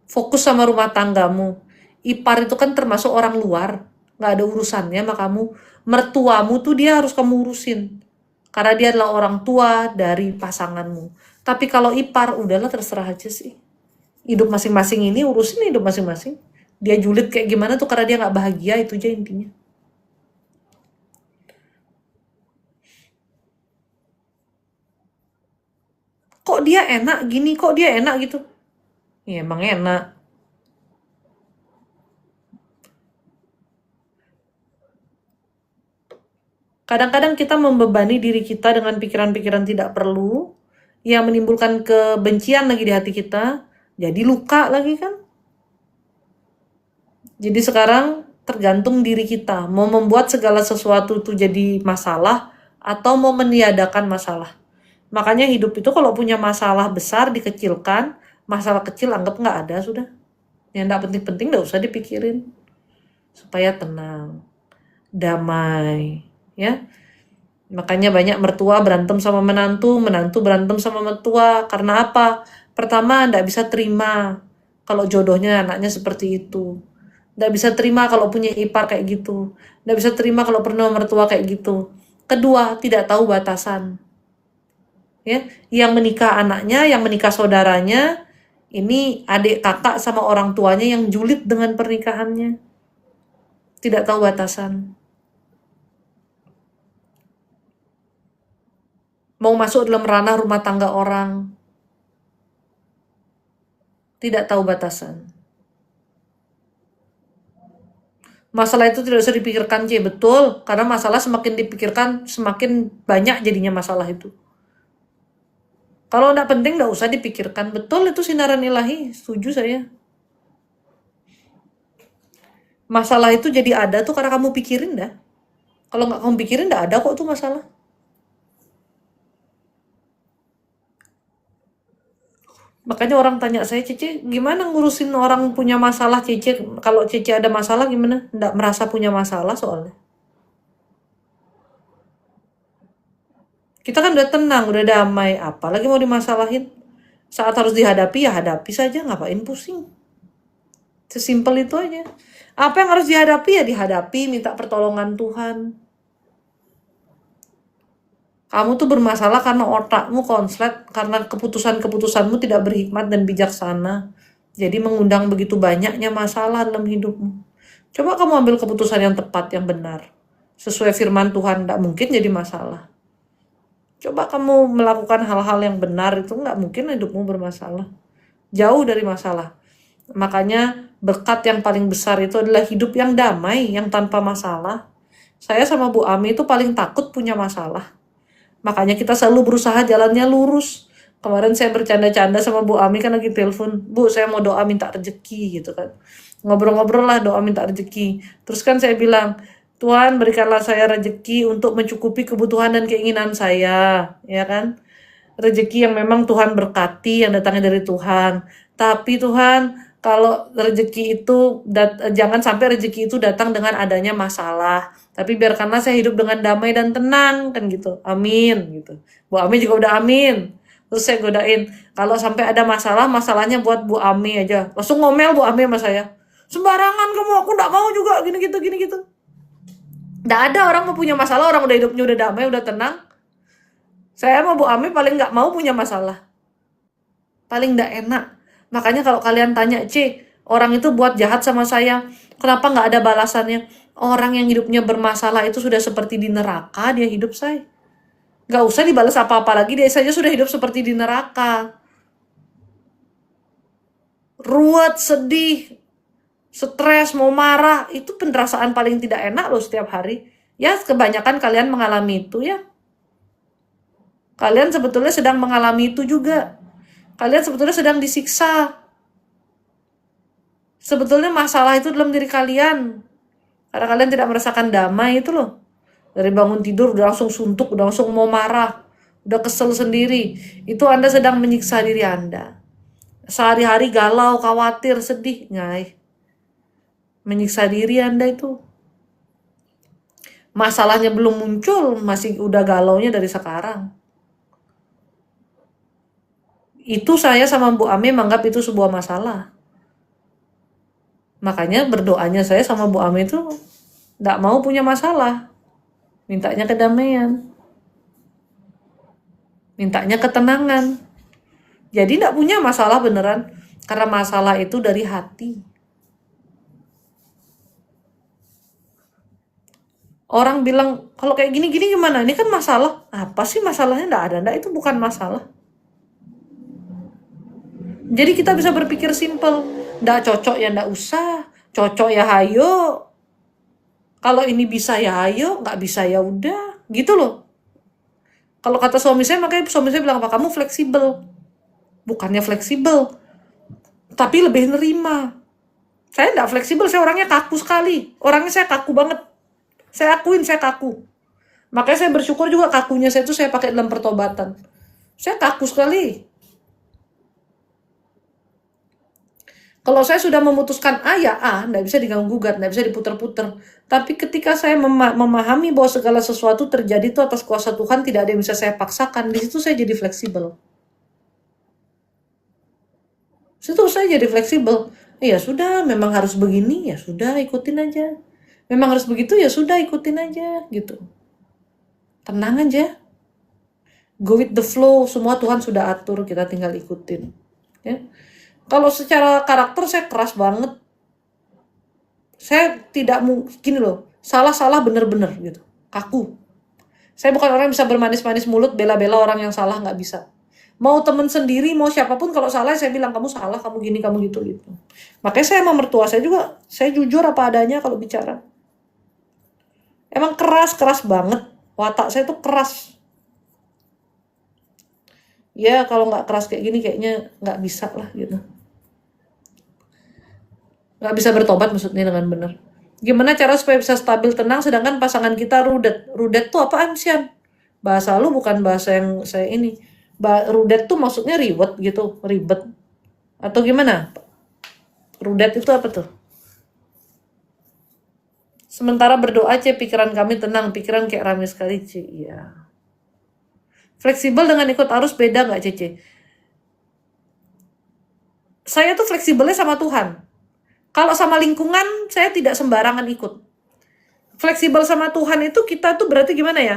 fokus sama rumah tanggamu. Ipar itu kan termasuk orang luar, nggak ada urusannya sama kamu. Mertuamu tuh dia harus kamu urusin, karena dia adalah orang tua dari pasanganmu. Tapi kalau ipar, udahlah terserah aja sih. Hidup masing-masing ini urusin hidup masing-masing. Dia julid kayak gimana tuh karena dia nggak bahagia, itu aja intinya. Kok dia enak gini, kok dia enak gitu. Ya emang enak. Kadang-kadang kita membebani diri kita dengan pikiran-pikiran tidak perlu, yang menimbulkan kebencian lagi di hati kita, jadi luka lagi kan. Jadi sekarang tergantung diri kita, mau membuat segala sesuatu itu jadi masalah, atau mau meniadakan masalah. Makanya hidup itu kalau punya masalah besar dikecilkan, masalah kecil anggap nggak ada sudah. Yang nggak penting-penting nggak usah dipikirin. Supaya tenang, damai, ya. Makanya banyak mertua berantem sama menantu, menantu berantem sama mertua. Karena apa? Pertama, nggak bisa terima kalau jodohnya anaknya seperti itu. Nggak bisa terima kalau punya ipar kayak gitu. Nggak bisa terima kalau pernah mertua kayak gitu. Kedua, tidak tahu batasan. Ya, yang menikah anaknya, yang menikah saudaranya, ini adik kakak sama orang tuanya yang julid dengan pernikahannya. Tidak tahu batasan. Mau masuk dalam ranah rumah tangga orang. Tidak tahu batasan. Masalah itu tidak usah dipikirkan, betul. Karena masalah semakin dipikirkan, semakin banyak jadinya masalah itu. Kalau nggak penting, nggak usah dipikirkan. Betul, itu sinaran ilahi. Setuju saya. Masalah itu jadi ada tuh karena kamu pikirin dah. Kalau nggak kamu pikirin, nggak ada kok tuh masalah. Makanya orang tanya saya, Cece, gimana ngurusin orang punya masalah, Cece? Kalau Cece ada masalah gimana? Nggak merasa punya masalah soalnya. Kita kan udah tenang, udah damai. Apalagi mau dimasalahin? Saat harus dihadapi, ya hadapi saja. Ngapain pusing? Sesimpel itu aja. Apa yang harus dihadapi, ya dihadapi. Minta pertolongan Tuhan. Kamu tuh bermasalah karena otakmu konslet. Karena keputusan-keputusanmu tidak berhikmat dan bijaksana. Jadi mengundang begitu banyaknya masalah dalam hidupmu. Coba kamu ambil keputusan yang tepat, yang benar. Sesuai firman Tuhan, tidak mungkin jadi masalah. Coba kamu melakukan hal-hal yang benar, itu nggak mungkin hidupmu bermasalah. Jauh dari masalah. Makanya berkat yang paling besar itu adalah hidup yang damai, yang tanpa masalah. Saya sama Bu Ami itu paling takut punya masalah. Makanya kita selalu berusaha jalannya lurus. Kemarin saya bercanda-canda sama Bu Ami kan lagi telepon. Bu, saya mau doa minta rezeki gitu kan. Ngobrol-ngobrol lah doa minta rezeki. Terus kan saya bilang, Tuhan berikanlah saya rezeki untuk mencukupi kebutuhan dan keinginan saya, ya kan? Rezeki yang memang Tuhan berkati, yang datangnya dari Tuhan. Tapi Tuhan, kalau rezeki itu, jangan sampai rezeki itu datang dengan adanya masalah. Tapi biarkanlah saya hidup dengan damai dan tenang, kan gitu. Amin, gitu. Bu Ami juga udah amin. Terus saya godain, kalau sampai ada masalah, masalahnya buat Bu Ami aja. Langsung ngomel Bu Ami sama saya. Sembarangan kamu, aku gak mau juga, gini-gitu, gini-gitu. Nggak ada orang mau punya masalah, orang udah hidupnya udah damai, udah tenang. Saya sama Bu Ami paling nggak mau punya masalah. Paling nggak enak. Makanya kalau kalian tanya, orang itu buat jahat sama saya, kenapa nggak ada balasannya? Orang yang hidupnya bermasalah itu sudah seperti di neraka, dia hidup saya. Nggak usah dibalas apa-apa lagi, dia saja sudah hidup seperti di neraka. Ruwet, sedih, stres, mau marah, itu perasaan paling tidak enak loh setiap hari. Ya, kebanyakan kalian mengalami itu ya. Kalian sebetulnya sedang mengalami itu juga. Kalian sebetulnya sedang disiksa. Sebetulnya masalah itu dalam diri kalian. Karena kalian tidak merasakan damai itu loh. Dari bangun tidur udah langsung suntuk, udah langsung mau marah, udah kesel sendiri. Itu Anda sedang menyiksa diri Anda. Sehari-hari galau, khawatir, sedih, Nyai. Menyiksa diri Anda itu. Masalahnya belum muncul, masih udah galaunya dari sekarang. Itu saya sama Bu Ame menganggap itu sebuah masalah. Makanya berdoanya saya sama Bu Ame itu nggak mau punya masalah. Mintanya kedamaian. Mintanya ketenangan. Jadi nggak punya masalah beneran. Karena masalah itu dari hati. Orang bilang, kalau kayak gini-gini gimana? Ini kan masalah. Apa sih masalahnya? Nggak ada. Nggak, itu bukan masalah. Jadi kita bisa berpikir simpel. Nggak cocok ya nggak usah. Cocok ya hayo. Kalau ini bisa ya ayo, nggak bisa ya udah. Gitu loh. Kalau kata suami saya, makanya suami saya bilang apa? Kamu fleksibel. Bukannya fleksibel. Tapi lebih nerima. Saya nggak fleksibel, saya orangnya kaku sekali. Orangnya saya kaku banget. Saya akuin saya kaku. Makanya saya bersyukur juga kakunya saya itu saya pakai dalam pertobatan. Saya kaku sekali. Kalau saya sudah memutuskan A ya A, nggak bisa diganggu-gugat, nggak bisa diputer-puter. Tapi ketika saya memahami bahwa segala sesuatu terjadi itu atas kuasa Tuhan, tidak ada yang bisa saya paksakan, di situ saya jadi fleksibel. Situ saya jadi fleksibel. Ya sudah, memang harus begini, ya sudah ikutin aja. Memang harus begitu, ya sudah ikutin aja gitu. Tenang aja. Go with the flow, semua Tuhan sudah atur, kita tinggal ikutin. Ya. Kalau secara karakter saya keras banget. Saya tidak gini loh, salah-salah bener-bener gitu. Kaku. Saya bukan orang yang bisa bermanis-manis mulut bela-bela orang yang salah, nggak bisa. Mau temen sendiri, mau siapapun kalau salah saya bilang kamu salah, kamu gini, kamu gitu. Makanya saya sama mertua saya juga, saya jujur apa adanya kalau bicara. Emang keras banget. Watak saya tuh keras. Ya kalau nggak keras kayak gini kayaknya nggak bisa lah gitu. Nggak bisa bertobat maksudnya dengan benar. Gimana cara supaya bisa stabil tenang sedangkan pasangan kita rudet? Rudet tuh apaan sih? Bahasa lu bukan bahasa yang saya ini. Rudet tuh maksudnya ribet gitu, ribet. Atau gimana? Rudet itu apa tuh? Sementara berdoa, pikiran kami tenang, pikiran kayak rame sekali, Iya. Fleksibel dengan ikut arus beda nggak, Cece? Saya tuh fleksibelnya sama Tuhan. Kalau sama lingkungan, saya tidak sembarangan ikut. Fleksibel sama Tuhan itu kita tuh berarti gimana ya?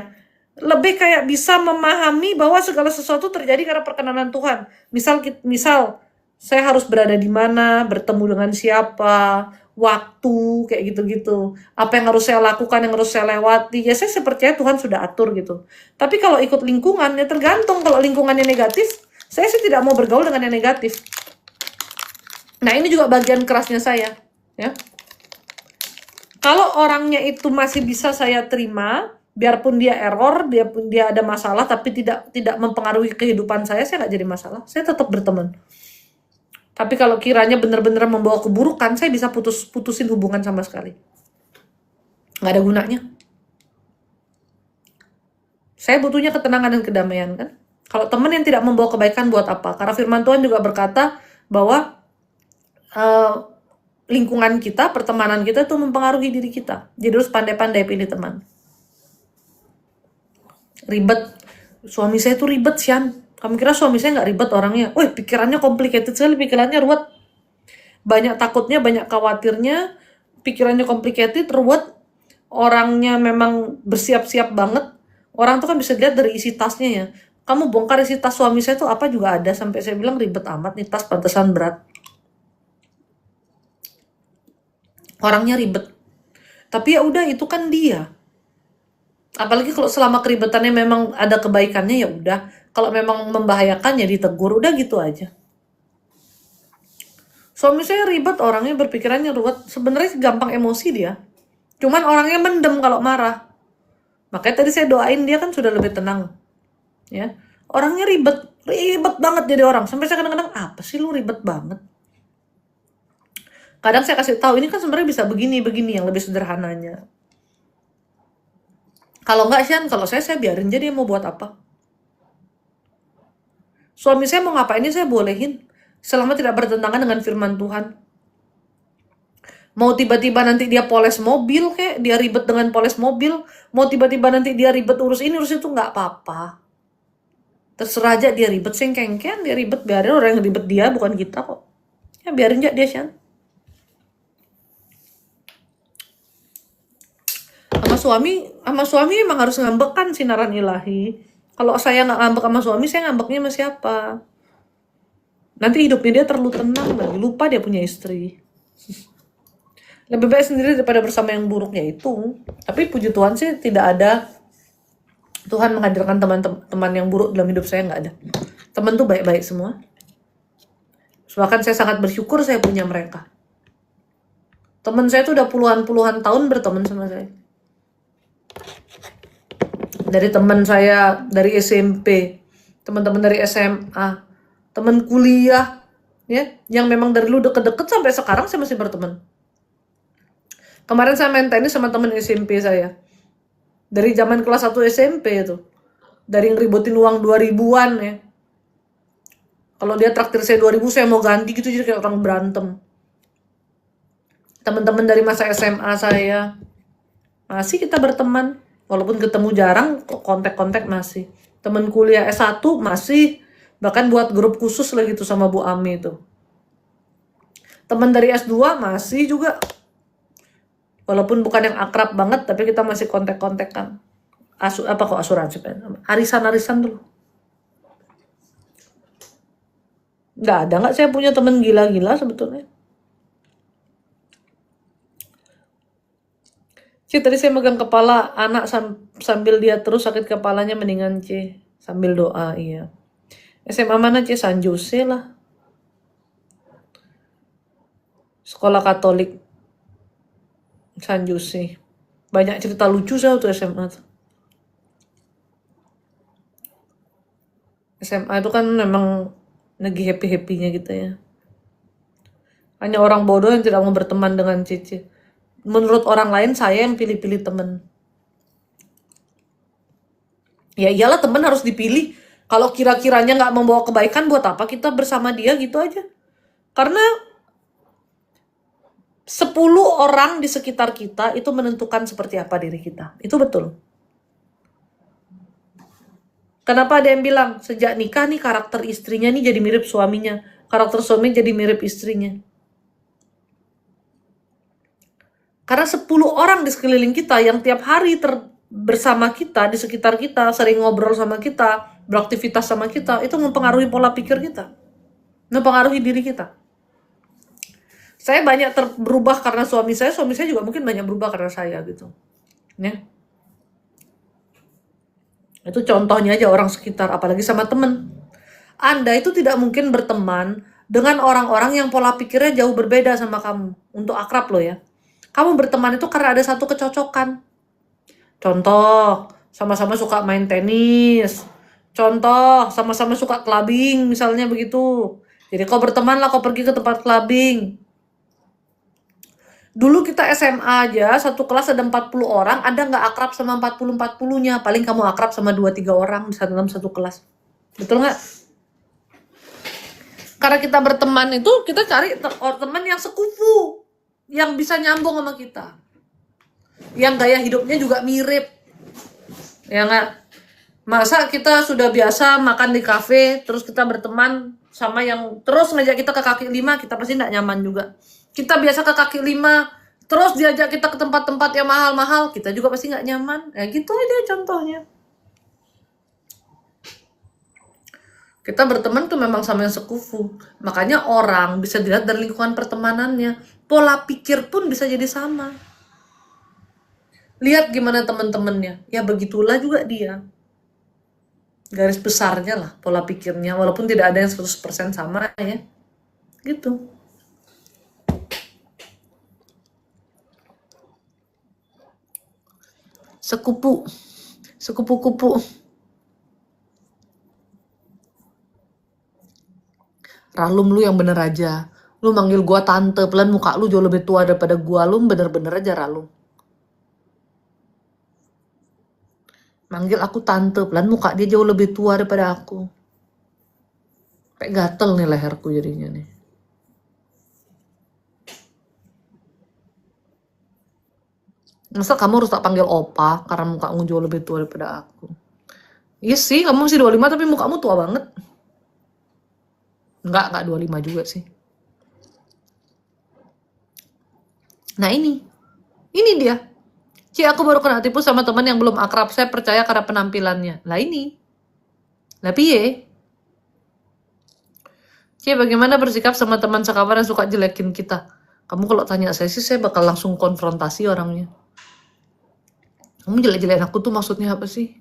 Lebih kayak bisa memahami bahwa segala sesuatu terjadi karena perkenanan Tuhan. Misal saya harus berada di mana, bertemu dengan siapa, waktu, kayak gitu-gitu. Apa yang harus saya lakukan, yang harus saya lewati. Ya saya percaya Tuhan sudah atur gitu. Tapi kalau ikut lingkungan, ya tergantung. Kalau lingkungannya negatif, saya sih tidak mau bergaul dengan yang negatif. Nah ini juga bagian kerasnya saya. Ya. Kalau orangnya itu masih bisa saya terima, biarpun dia error, dia ada masalah, tapi tidak mempengaruhi kehidupan saya nggak jadi masalah. Saya tetap berteman. Tapi kalau kiranya benar-benar membawa keburukan, saya bisa putusin hubungan sama sekali. Nggak ada gunanya. Saya butuhnya ketenangan dan kedamaian kan. Kalau teman yang tidak membawa kebaikan buat apa? Karena firman Tuhan juga berkata bahwa lingkungan kita, pertemanan kita itu mempengaruhi diri kita. Jadi harus pandai-pandai pilih teman. Ribet. Suami saya tuh ribet, Sian. Kamu kira suami saya nggak ribet orangnya? Wih, pikirannya complicated sekali, pikirannya ruwet. Banyak takutnya, banyak khawatirnya, pikirannya complicated, ruwet. Orangnya memang bersiap-siap banget. Orang tuh kan bisa lihat dari isi tasnya ya. Kamu bongkar isi tas suami saya tuh apa juga ada. Sampai saya bilang ribet amat nih tas, pantesan berat. Orangnya ribet. Tapi ya udah, itu kan dia. Apalagi kalau selama keribetannya memang ada kebaikannya ya udah. Kalau memang membahayakan ya ditegur, udah gitu aja. Suami saya ribet, orangnya berpikirannya ruwet. Sebenarnya gampang emosi dia. Cuman orangnya mendem kalau marah. Makanya tadi saya doain dia kan sudah lebih tenang. Ya. Orangnya ribet banget jadi orang. Sampai saya kadang-kadang, apa sih lu ribet banget? Kadang saya kasih tahu ini kan sebenarnya bisa begini yang lebih sederhananya. Kalau enggak Sian, kalau saya biarin jadi mau buat apa. Suami saya mau ngapain ini saya bolehin. selama tidak bertentangan dengan firman Tuhan. Mau tiba-tiba nanti dia poles mobil kayak dia ribet dengan poles mobil, mau tiba-tiba nanti dia ribet urus ini urus itu, nggak apa-apa. Terserah aja dia ribet, sengkengken dia ribet, biarin orang yang ribet dia bukan kita kok. Ya biarin aja dia Shan. Sama suami emang harus ngambek kan sinaran ilahi. Kalau saya nggak ngambek sama suami, saya ngambeknya sama siapa? Nanti hidupnya dia terlalu tenang lagi, lupa dia punya istri. Lebih baik sendiri daripada bersama yang buruknya itu. Tapi puji Tuhan sih tidak ada Tuhan menghadirkan teman-teman yang buruk dalam hidup saya, nggak ada. Teman tuh baik-baik semua. Bahkan saya sangat bersyukur saya punya mereka. Teman saya tuh udah puluhan tahun berteman sama saya. Dari teman saya dari SMP, teman-teman dari SMA, teman kuliah, ya, yang memang dari dulu deket-deket sampai sekarang saya masih berteman. Kemarin saya main tenis sama teman SMP saya. Dari zaman kelas 1 SMP itu. Dari ngeributin uang 2000-an ya. Kalau dia traktir saya 2000, saya mau ganti gitu, jadi kayak orang berantem. Teman-teman dari masa SMA saya. Masih kita berteman. Walaupun ketemu jarang, kontak-kontak masih. Teman kuliah S1 masih. Bahkan buat grup khusus lah gitu sama Bu Ami itu. Teman dari S2 masih juga. Walaupun bukan yang akrab banget, tapi kita masih kontak-kontakan. Asuransi? Arisan dulu. Nggak saya punya teman gila-gila sebetulnya. Tadi saya megang kepala anak sambil dia terus sakit kepalanya, mendingan sambil doa, iya. SMA mana San Jose lah. Sekolah Katolik San Jose. Banyak cerita lucu saya waktu SMA tuh. SMA itu kan memang lagi happy-happynya gitu ya. Hanya orang bodoh yang tidak mau berteman dengan Cici. Menurut orang lain saya yang pilih-pilih temen. Ya iyalah, temen harus dipilih. Kalau kira-kiranya nggak membawa kebaikan, buat apa kita bersama dia gitu aja. Karena 10 orang di sekitar kita itu menentukan seperti apa diri kita. Itu betul. Kenapa ada yang bilang sejak nikah nih karakter istrinya nih jadi mirip suaminya, karakter suami jadi mirip istrinya. Karena 10 orang di sekeliling kita yang tiap hari bersama kita, di sekitar kita, sering ngobrol sama kita, beraktivitas sama kita, itu mempengaruhi pola pikir kita, mempengaruhi diri kita. Saya banyak berubah karena suami saya juga mungkin banyak berubah karena saya gitu. Ya. Itu contohnya aja orang sekitar, apalagi sama temen. Anda itu tidak mungkin berteman dengan orang-orang yang pola pikirnya jauh berbeda sama kamu. Untuk akrab loh ya. Kamu berteman itu karena ada satu kecocokan. Contoh, sama-sama suka main tenis. Contoh, sama-sama suka clubbing misalnya begitu. Jadi kau berteman lah, kau pergi ke tempat clubbing. Dulu kita SMA aja, satu kelas ada 40 orang, Anda nggak akrab sama 40-40-nya. Paling kamu akrab sama 2-3 orang dalam satu kelas. Betul nggak? Karena kita berteman itu, kita cari teman yang sekufu. Yang bisa nyambung sama kita. Yang gaya hidupnya juga mirip. Ya nggak? Masa kita sudah biasa makan di kafe, terus kita berteman sama yang terus ngajak kita ke kaki lima, kita pasti nggak nyaman juga. Kita biasa ke kaki lima, terus diajak kita ke tempat-tempat yang mahal-mahal, kita juga pasti nggak nyaman. Ya gitu aja contohnya. Kita berteman tuh memang sama yang sekufu. Makanya orang bisa dilihat dari lingkungan pertemanannya. Pola pikir pun bisa jadi sama. Lihat gimana teman-temannya. Ya begitulah juga dia. Garis besarnya lah pola pikirnya. Walaupun tidak ada yang 100% sama ya. Gitu. Sekupu-kupu. Ralum, lu yang bener aja. Lu manggil gua tante, pelan muka lu jauh lebih tua daripada gua. Lu bener-bener aja Ralum. Manggil aku tante, pelan muka dia jauh lebih tua daripada aku. Kayak gatel nih leherku jadinya nih. Masa kamu harus tak panggil opa karena mukamu jauh lebih tua daripada aku? Iya sih, kamu masih 25 tapi mukamu tua banget. Enggak 25 juga sih. Nah ini dia. Aku baru kena tipu sama teman yang belum akrab. Saya percaya karena penampilannya. Lah ini. Lah piye? Bagaimana bersikap sama teman sekamar yang suka jelekin kita? Kamu kalau tanya saya sih, saya bakal langsung konfrontasi orangnya. Kamu jelek-jelekin aku tuh maksudnya apa sih?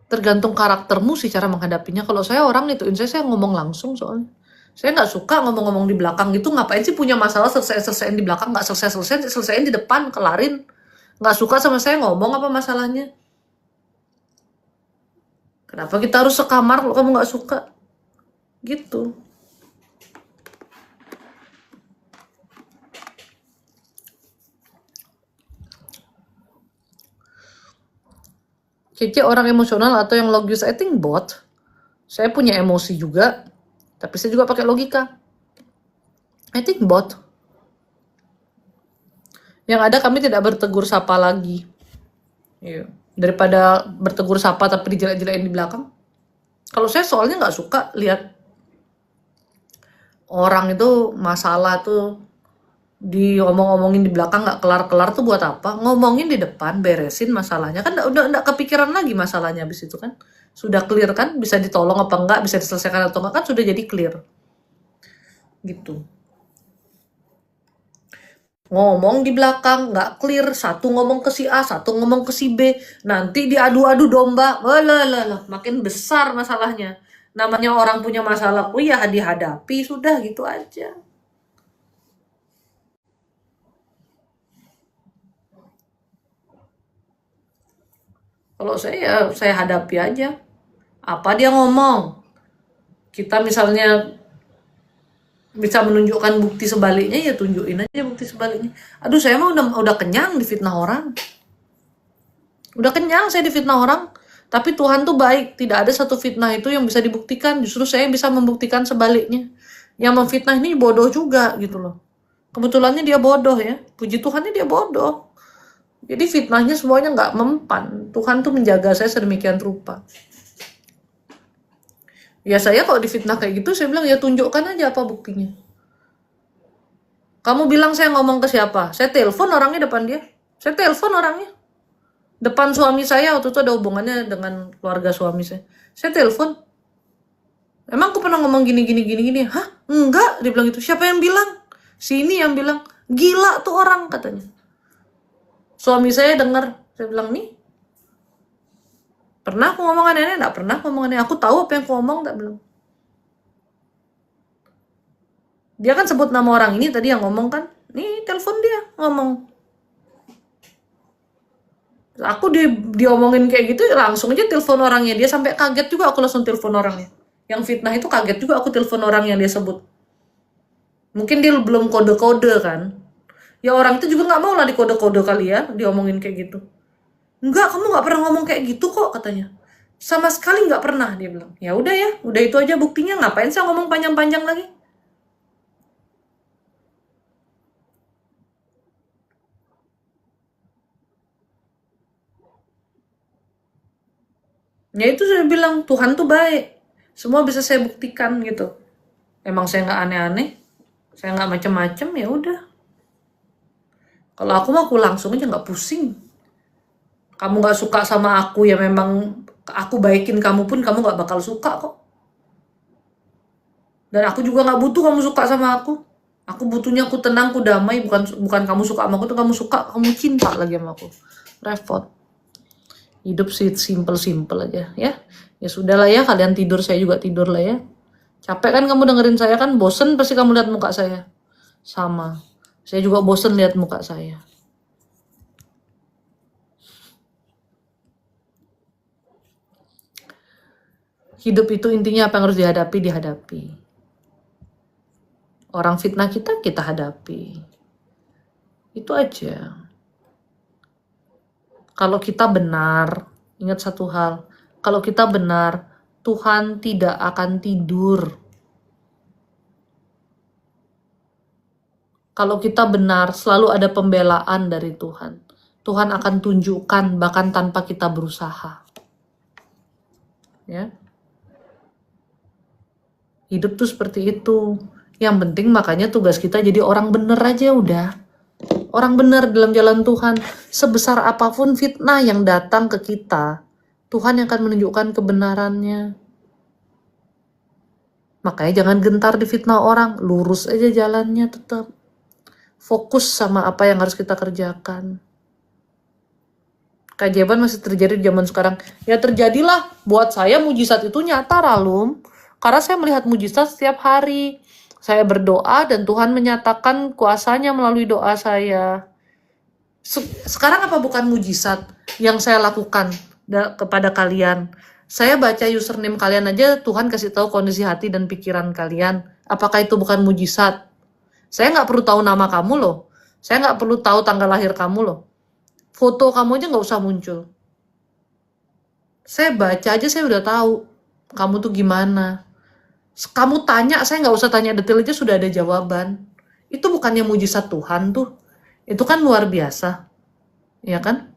Tergantung karaktermu sih cara menghadapinya. Kalau saya orang ituin saya ngomong langsung soalnya. Saya nggak suka ngomong-ngomong di belakang gitu. Ngapain sih punya masalah selesaiin di belakang? Nggak selesaiin di depan, kelarin. Nggak suka sama saya ngomong apa masalahnya? Kenapa kita harus sekamar kalau kamu nggak suka? Gitu. Cece orang emosional atau yang logis? I think both. Saya punya emosi juga, tapi saya juga pakai logika. I think both. Yang ada kami tidak bertegur sapa lagi. Iya. Daripada bertegur sapa tapi dijelek-jelekin di belakang. Kalau saya soalnya nggak suka lihat orang itu masalah tuh diomong-omongin di belakang nggak kelar-kelar tuh buat apa? Ngomongin di depan, beresin masalahnya kan udah kepikiran lagi masalahnya habis itu kan. Sudah clear kan, bisa ditolong apa enggak, bisa diselesaikan atau enggak kan sudah jadi clear. Gitu. Ngomong di belakang nggak clear, satu ngomong ke si A, satu ngomong ke si B, nanti diadu-adu domba, makin besar masalahnya. Namanya orang punya masalah, ya dihadapi, sudah gitu aja. Kalau saya hadapi aja. Apa dia ngomong? Kita misalnya bisa menunjukkan bukti sebaliknya, ya tunjukin aja bukti sebaliknya. Aduh, saya mah udah kenyang difitnah orang. Udah kenyang saya difitnah orang. Tapi Tuhan tuh baik, tidak ada satu fitnah itu yang bisa dibuktikan. Justru saya bisa membuktikan sebaliknya. Yang memfitnah ini bodoh juga gitu loh. Kebetulannya dia bodoh ya. Puji Tuhannya dia bodoh. Jadi fitnahnya semuanya nggak mempan. Tuhan tuh menjaga saya sedemikian rupa. Ya saya kalau difitnah kayak gitu, saya bilang ya tunjukkan aja apa buktinya. Kamu bilang saya ngomong ke siapa? Saya telepon orangnya depan dia. Saya telepon orangnya. Depan suami saya, waktu itu ada hubungannya dengan keluarga suami saya. Saya telepon. Emang aku pernah ngomong gini. Hah? Enggak, dia bilang gitu. Siapa yang bilang? Sini yang bilang. Gila tuh orang katanya. Suami saya dengar. Saya bilang nih. Pernah aku ngomong aneh-aneh? Nggak pernah ngomong aneh. Aku tahu apa yang aku ngomong, tak belum. Dia kan sebut nama orang ini tadi yang ngomong kan. Nih, telepon dia ngomong. Aku diomongin kayak gitu, langsung aja telepon orangnya. Dia sampai kaget juga aku langsung telepon orangnya. Yang fitnah itu kaget juga aku telepon orang yang dia sebut. Mungkin dia belum kode-kode kan. Ya orang itu juga nggak mau lah dikode-kode kali ya, diomongin kayak gitu. Enggak, kamu nggak pernah ngomong kayak gitu kok katanya. Sama sekali nggak pernah, dia bilang. Ya udah ya, udah itu aja buktinya. Ngapain saya ngomong panjang-panjang lagi? Ya itu saya bilang, Tuhan tuh baik. Semua bisa saya buktikan gitu. Emang saya nggak aneh-aneh, saya nggak macem-macem, ya udah. Kalau aku mah aku langsung aja nggak pusing. Kamu nggak suka sama aku ya memang aku baikin kamu pun kamu nggak bakal suka kok. Dan aku juga nggak butuh kamu suka sama aku. Aku butuhnya aku tenang, aku damai, bukan kamu suka sama aku tuh kamu suka, kamu cinta lagi sama aku. Repot. Hidup sih simple aja ya. Ya sudahlah ya, kalian tidur, saya juga tidur lah ya. Capek kan kamu dengerin saya kan, bosen pasti kamu lihat muka saya. Sama. Saya juga bosen lihat muka saya. Hidup itu intinya apa yang harus dihadapi. Orang fitnah kita hadapi. Itu aja. Kalau kita benar, Ingat satu hal, kalau kita benar, Tuhan tidak akan tidur. Kalau kita benar, selalu ada pembelaan dari Tuhan. Tuhan akan tunjukkan bahkan tanpa kita berusaha. Ya. Hidup tuh seperti itu. Yang penting makanya tugas kita jadi orang bener aja udah. Orang benar dalam jalan Tuhan. Sebesar apapun fitnah yang datang ke kita, Tuhan yang akan menunjukkan kebenarannya. Makanya jangan gentar di fitnah orang. Lurus aja jalannya tetap. Fokus sama apa yang harus kita kerjakan. Keajaiban masih terjadi di zaman sekarang. Ya terjadilah. Buat saya mujizat itu nyata, Ralum. Karena saya melihat mujizat setiap hari. Saya berdoa dan Tuhan menyatakan kuasanya melalui doa saya. Sekarang apa bukan mujizat yang saya lakukan kepada kalian? Saya baca username kalian aja, Tuhan kasih tahu kondisi hati dan pikiran kalian. Apakah itu bukan mujizat? Saya nggak perlu tahu nama kamu loh. Saya nggak perlu tahu tanggal lahir kamu loh. Foto kamu aja nggak usah muncul. Saya baca aja, saya udah tahu kamu tuh gimana. Kamu tanya, saya nggak usah tanya detail aja sudah ada jawaban. Itu bukannya mujizat Tuhan tuh. Itu kan luar biasa. Ya kan?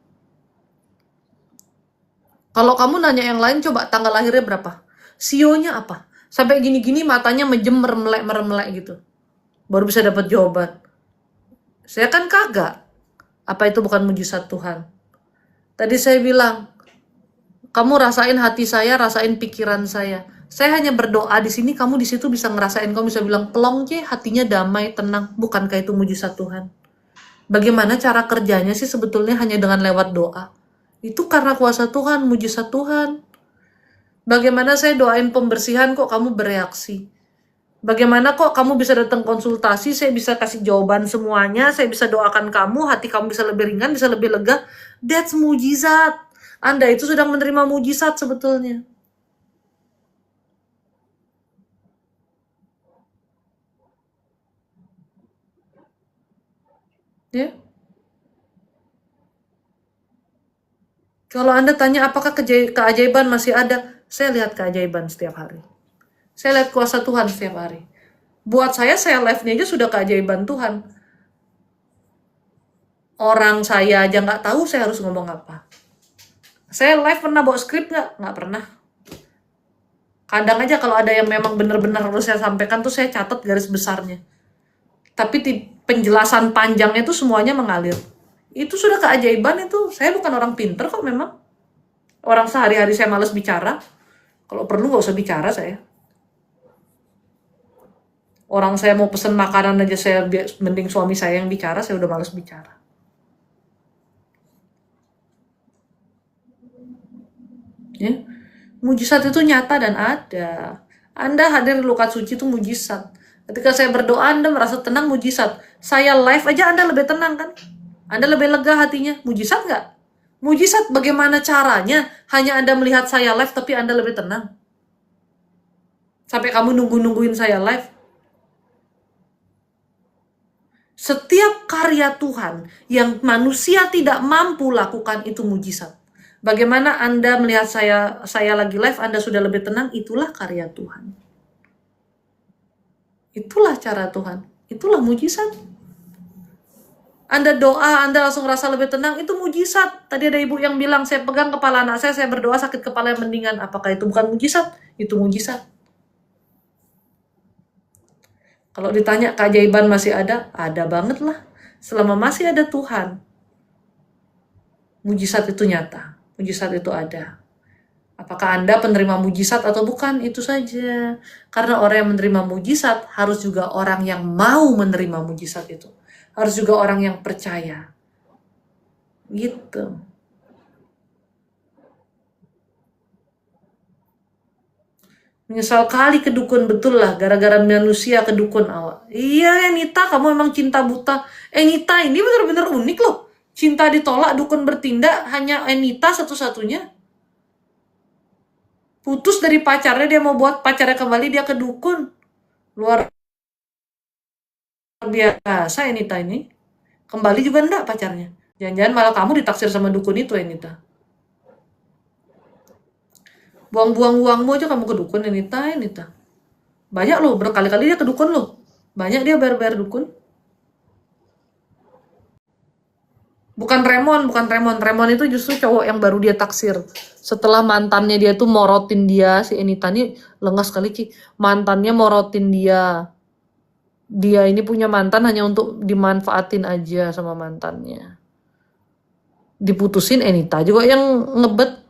Kalau kamu nanya yang lain, coba tanggal lahirnya berapa? Sionya apa? Sampai gini-gini matanya mejem meremelek gitu. Baru bisa dapat jawaban. Saya kan kagak. Apa itu bukan mujizat Tuhan? Tadi saya bilang, kamu rasain hati saya, rasain pikiran saya. Saya hanya berdoa di sini, kamu di situ bisa ngerasain, kamu bisa bilang, pelong je, hatinya damai, tenang. Bukankah itu mujizat Tuhan? Bagaimana cara kerjanya sih sebetulnya hanya dengan lewat doa? Itu karena kuasa Tuhan, mujizat Tuhan. Bagaimana saya doain pembersihan kok kamu bereaksi? Bagaimana kok kamu bisa datang konsultasi, saya bisa kasih jawaban semuanya, saya bisa doakan kamu, hati kamu bisa lebih ringan, bisa lebih lega. That's mujizat. Anda itu sedang menerima mujizat sebetulnya. Ya. Kalau Anda tanya apakah keajaiban masih ada, saya lihat keajaiban setiap hari. Saya lihat kuasa Tuhan setiap hari. Buat saya live-nya aja sudah keajaiban Tuhan. Orang saya aja nggak tahu saya harus ngomong apa. Saya live pernah bawa skrip nggak? Nggak pernah. Kadang aja kalau ada yang memang benar-benar harus saya sampaikan tuh saya catat garis besarnya. Tapi penjelasan panjangnya tuh semuanya mengalir. Itu sudah keajaiban itu. Saya bukan orang pinter kok memang. Orang sehari-hari saya malas bicara. Kalau perlu nggak usah bicara saya. Orang saya mau pesen makanan aja saya mending suami saya yang bicara, saya udah malas bicara. Ya. Mujizat itu nyata dan ada. Anda hadir di Lukat Suci itu mujizat. Ketika saya berdoa, Anda merasa tenang, mujizat. Saya live aja Anda lebih tenang kan? Anda lebih lega hatinya. Mujizat nggak? Mujizat bagaimana caranya? Hanya Anda melihat saya live tapi Anda lebih tenang. Sampai kamu nungguin saya live. Setiap karya Tuhan yang manusia tidak mampu lakukan itu mujizat. Bagaimana Anda melihat saya lagi live, Anda sudah lebih tenang, itulah karya Tuhan. Itulah cara Tuhan. Itulah mujizat. Anda doa, Anda langsung rasa lebih tenang, itu mujizat. Tadi ada ibu yang bilang, saya pegang kepala anak saya berdoa sakit kepala yang mendingan. Apakah itu bukan mujizat? Itu mujizat. Kalau ditanya keajaiban masih ada banget lah. Selama masih ada Tuhan, mujizat itu nyata. Mujizat itu ada. Apakah Anda penerima mujizat atau bukan? Itu saja. Karena orang yang menerima mujizat harus juga orang yang mau menerima mujizat itu. Harus juga orang yang percaya. Gitu. Menyesal kali ke dukun, betul lah. Gara-gara manusia ke dukun awak. Iya, Nita, kamu memang cinta buta. Nita, ini benar-benar unik loh. Cinta ditolak, dukun bertindak. Hanya Nita satu-satunya. Putus dari pacarnya, dia mau buat pacarnya kembali, dia ke dukun. Luar biasa Nita ini. Kembali juga enggak pacarnya. Jangan-jangan malah kamu ditaksir sama dukun itu, Nita. Buang-buang uangmu aja kamu ke dukun, Enita. Banyak loh, berkali-kali dia ke dukun loh. Banyak dia bayar-bayar dukun. Bukan Remon. Remon itu justru cowok yang baru dia taksir. Setelah mantannya dia tuh morotin dia, si Enita nih lengas sekali Ci. Mantannya morotin dia. Dia ini punya mantan hanya untuk dimanfaatin aja sama mantannya. Diputusin Enita juga yang ngebet.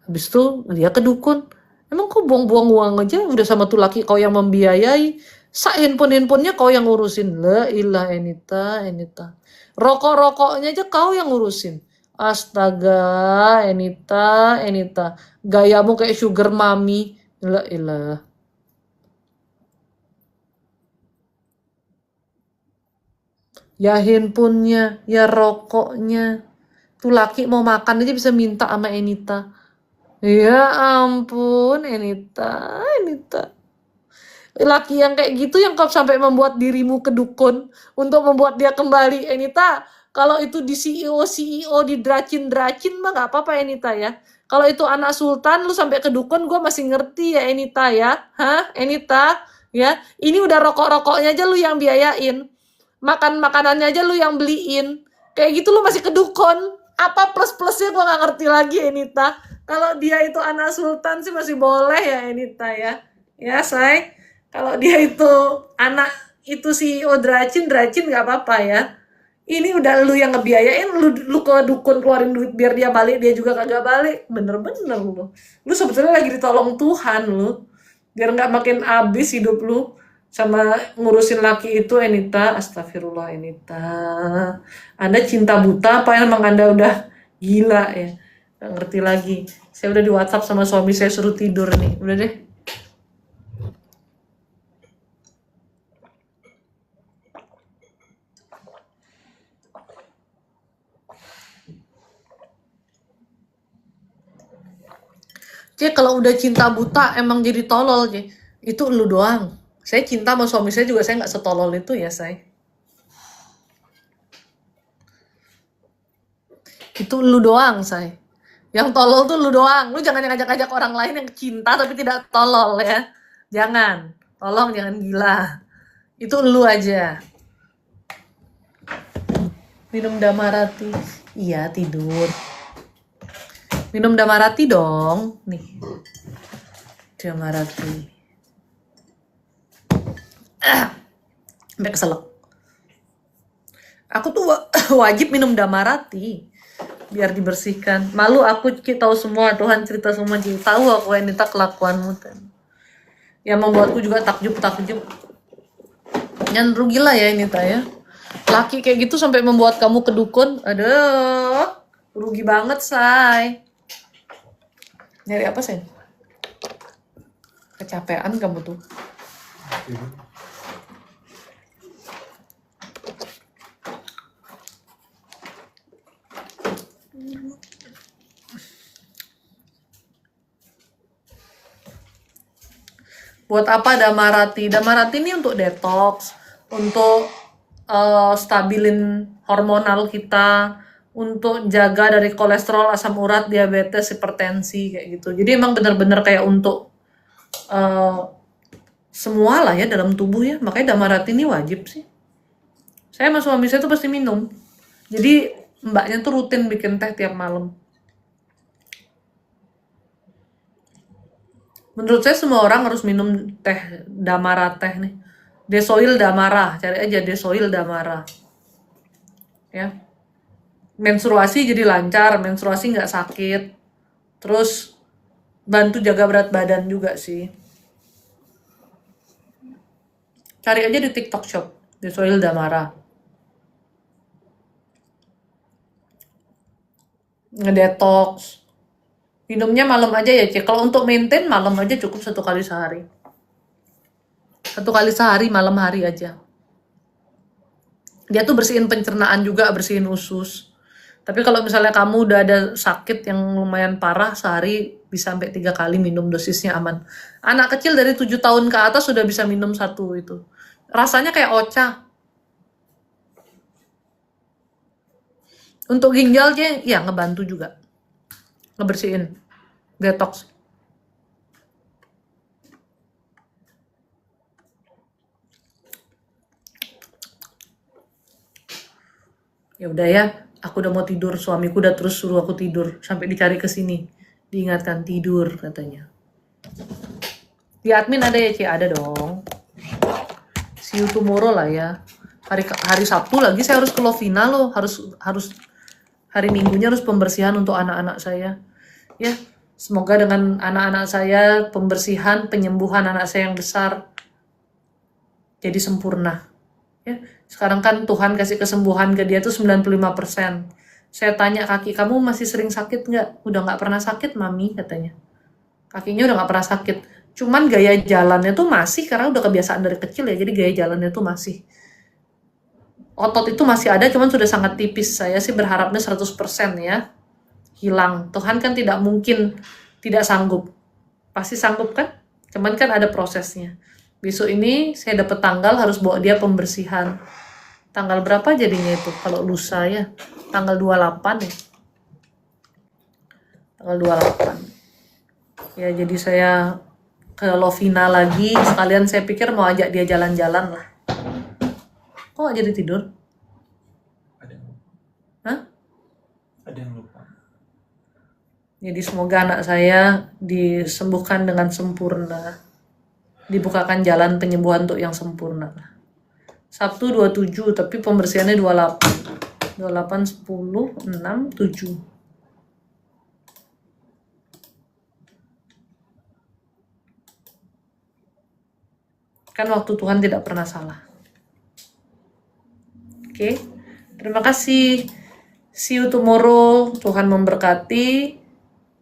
Habis itu dia ke dukun. Emang kau buang-buang uang aja udah sama tuh laki kau yang membiayai. Handphonenya kau yang ngurusin. La ilah Enita. Rokok-rokoknya aja kau yang ngurusin. Astaga, Enita. Gayamu kayak sugar mommy. La ilah. Ya handphonenya, ya rokoknya. Tuh laki mau makan aja bisa minta sama Enita. Ya ampun, Enita. Laki yang kayak gitu yang kau sampai membuat dirimu ke dukun untuk membuat dia kembali, Enita. Kalau itu di CEO di dracin mah gak apa-apa, Enita ya. Kalau itu anak sultan lu sampai ke dukun gue masih ngerti ya, Enita ya. Hah, Enita? Ya, ini udah rokok-rokoknya aja lu yang biayain. Makanannya aja lu yang beliin. Kayak gitu lu masih ke dukun. Apa plus-plusnya gue gak ngerti lagi, Enita. Kalau dia itu anak sultan sih masih boleh ya, Enita ya. Ya, say. Kalau dia itu anak itu CEO dracin gak apa-apa ya. Ini udah lu yang ngebiayain, lu ke dukun keluarin duit biar dia balik, dia juga kagak balik. Bener-bener lu. Lu sebetulnya lagi ditolong Tuhan lu. Biar gak makin abis hidup lu sama ngurusin laki itu, Enita. Astagfirullah, Enita. Anda cinta buta apa emang Anda udah gila ya? Gak ngerti lagi. Saya udah di WhatsApp sama suami saya suruh tidur nih. Udah deh. Cek, kalau udah cinta buta emang jadi tolol, Cek. Itu lu doang. Saya cinta sama suami saya juga, saya nggak setolol itu ya, saya. Itu lu doang, saya. Yang tolol tuh lu doang. Lu jangan ngajak-ngajak orang lain yang cinta tapi tidak tolol ya. Jangan. Tolong jangan gila. Itu lu aja. Minum Damarati. Iya, tidur. Minum Damarati dong. Nih. Damarati. Sampai keselak. Aku tuh wajib minum Damarati biar dibersihkan. Malu aku tahu semua, Tuhan cerita semua, tahu aku Enita kelakuanmu kan. Yang membuatku juga takjub. Jangan rugilah ya Enita ya. Laki kayak gitu sampai membuat kamu ke dukun. Aduh, rugi banget, say. Nyari apa, say? Kecapean kamu tuh. Buat apa Damarati? Damarati ini untuk detox, untuk stabilin hormonal kita, untuk jaga dari kolesterol, asam urat, diabetes, hipertensi kayak gitu. Jadi emang bener-bener kayak untuk semua lah ya dalam tubuh ya. Makanya Damarati ini wajib sih. Saya sama suami saya tuh pasti minum. Jadi mbaknya tuh rutin bikin teh tiap malam. Menurut saya semua orang harus minum teh Damara teh nih. Desoil Damara, cari aja Desoil Damara. Ya. Menstruasi jadi lancar, menstruasi nggak sakit. Terus bantu jaga berat badan juga sih. Cari aja di TikTok Shop, Desoil Damara. Ngedetox. Minumnya malam aja ya, Cek. Kalau untuk maintain malam aja cukup 1 kali sehari. 1 kali sehari, malam hari aja. Dia tuh bersihin pencernaan juga, bersihin usus. Tapi kalau misalnya kamu udah ada sakit yang lumayan parah, sehari bisa sampai 3 kali minum, dosisnya aman. Anak kecil dari 7 tahun ke atas sudah bisa minum 1 itu. Rasanya kayak ocha. Untuk ginjalnya, ya ngebantu juga. ngebersihin, detox. Ya udah ya, aku udah mau tidur, suamiku udah terus suruh aku tidur sampai dicari ke sini, diingatkan tidur katanya. Di admin ada ya, Ci? Ada dong. See you tomorrow lah ya. Hari Sabtu lagi saya harus ke Lovina loh, harus hari Minggunya harus pembersihan untuk anak-anak saya. Ya, semoga dengan anak-anak saya pembersihan, penyembuhan anak saya yang besar jadi sempurna. Ya, sekarang kan Tuhan kasih kesembuhan ke dia tuh 95%. Saya tanya kaki, kamu masih sering sakit nggak? Udah nggak pernah sakit, Mami, katanya. Kakinya udah nggak pernah sakit. Cuman gaya jalannya tuh masih, karena udah kebiasaan dari kecil ya, jadi gaya jalannya tuh masih. Otot itu masih ada, cuman sudah sangat tipis. Saya sih berharapnya 100% ya. Hilang. Tuhan kan tidak mungkin tidak sanggup. Pasti sanggup kan? Cuman kan ada prosesnya. Besok ini saya dapat tanggal harus bawa dia pembersihan. Tanggal berapa jadinya itu? Kalau lusa ya. Tanggal 28 ya. Tanggal 28. Ya, jadi saya ke Lovina lagi. Sekalian saya pikir mau ajak dia jalan-jalan lah. Kok gak jadi tidur? Ada yang lupa. Hah? Ada yang lupa. Jadi semoga anak saya disembuhkan dengan sempurna. Dibukakan jalan penyembuhan untuk yang sempurna. Sabtu 27, tapi pembersihannya 28. 28, 10, 6, 7. Kan waktu Tuhan tidak pernah salah. Oke, terima kasih. See you tomorrow. Tuhan memberkati.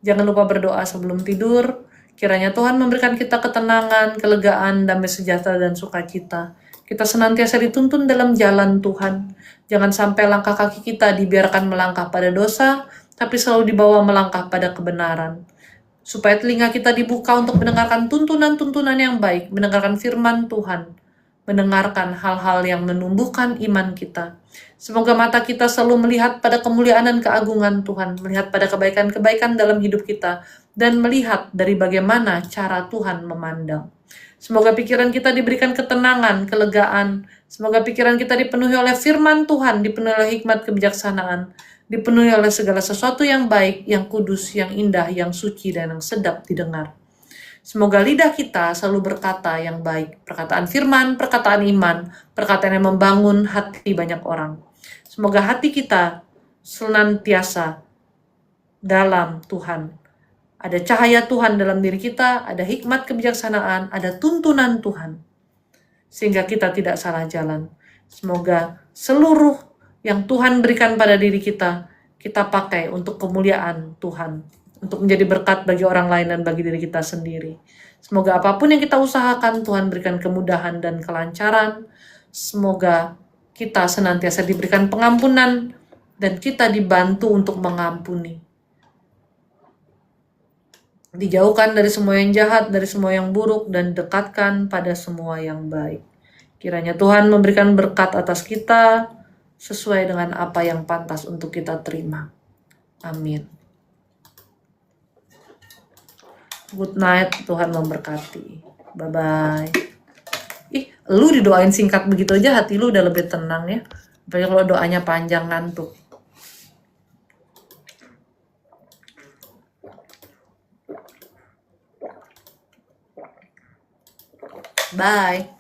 Jangan lupa berdoa sebelum tidur. Kiranya Tuhan memberikan kita ketenangan, kelegaan, damai sejahtera, dan sukacita. Kita senantiasa dituntun dalam jalan Tuhan. Jangan sampai langkah kaki kita dibiarkan melangkah pada dosa, tapi selalu dibawa melangkah pada kebenaran. Supaya telinga kita dibuka untuk mendengarkan tuntunan-tuntunan yang baik, mendengarkan firman Tuhan, mendengarkan hal-hal yang menumbuhkan iman kita. Semoga mata kita selalu melihat pada kemuliaan dan keagungan Tuhan, melihat pada kebaikan-kebaikan dalam hidup kita, dan melihat dari bagaimana cara Tuhan memandang. Semoga pikiran kita diberikan ketenangan, kelegaan. Semoga pikiran kita dipenuhi oleh firman Tuhan, dipenuhi oleh hikmat kebijaksanaan, dipenuhi oleh segala sesuatu yang baik, yang kudus, yang indah, yang suci, dan yang sedap didengar. Semoga lidah kita selalu berkata yang baik, perkataan firman, perkataan iman, perkataan yang membangun hati banyak orang. Semoga hati kita senantiasa dalam Tuhan. Ada cahaya Tuhan dalam diri kita, ada hikmat kebijaksanaan, ada tuntunan Tuhan. Sehingga kita tidak salah jalan. Semoga seluruh yang Tuhan berikan pada diri kita pakai untuk kemuliaan Tuhan. Untuk menjadi berkat bagi orang lain dan bagi diri kita sendiri. Semoga apapun yang kita usahakan, Tuhan berikan kemudahan dan kelancaran. Semoga kita senantiasa diberikan pengampunan dan kita dibantu untuk mengampuni. Dijauhkan dari semua yang jahat, dari semua yang buruk, dan dekatkan pada semua yang baik. Kiranya Tuhan memberikan berkat atas kita sesuai dengan apa yang pantas untuk kita terima. Amin. Good night, Tuhan memberkati. Bye-bye. Lu didoain singkat begitu aja hati lu udah lebih tenang ya. Apalagi kalau doanya panjang ngantuk. Bye.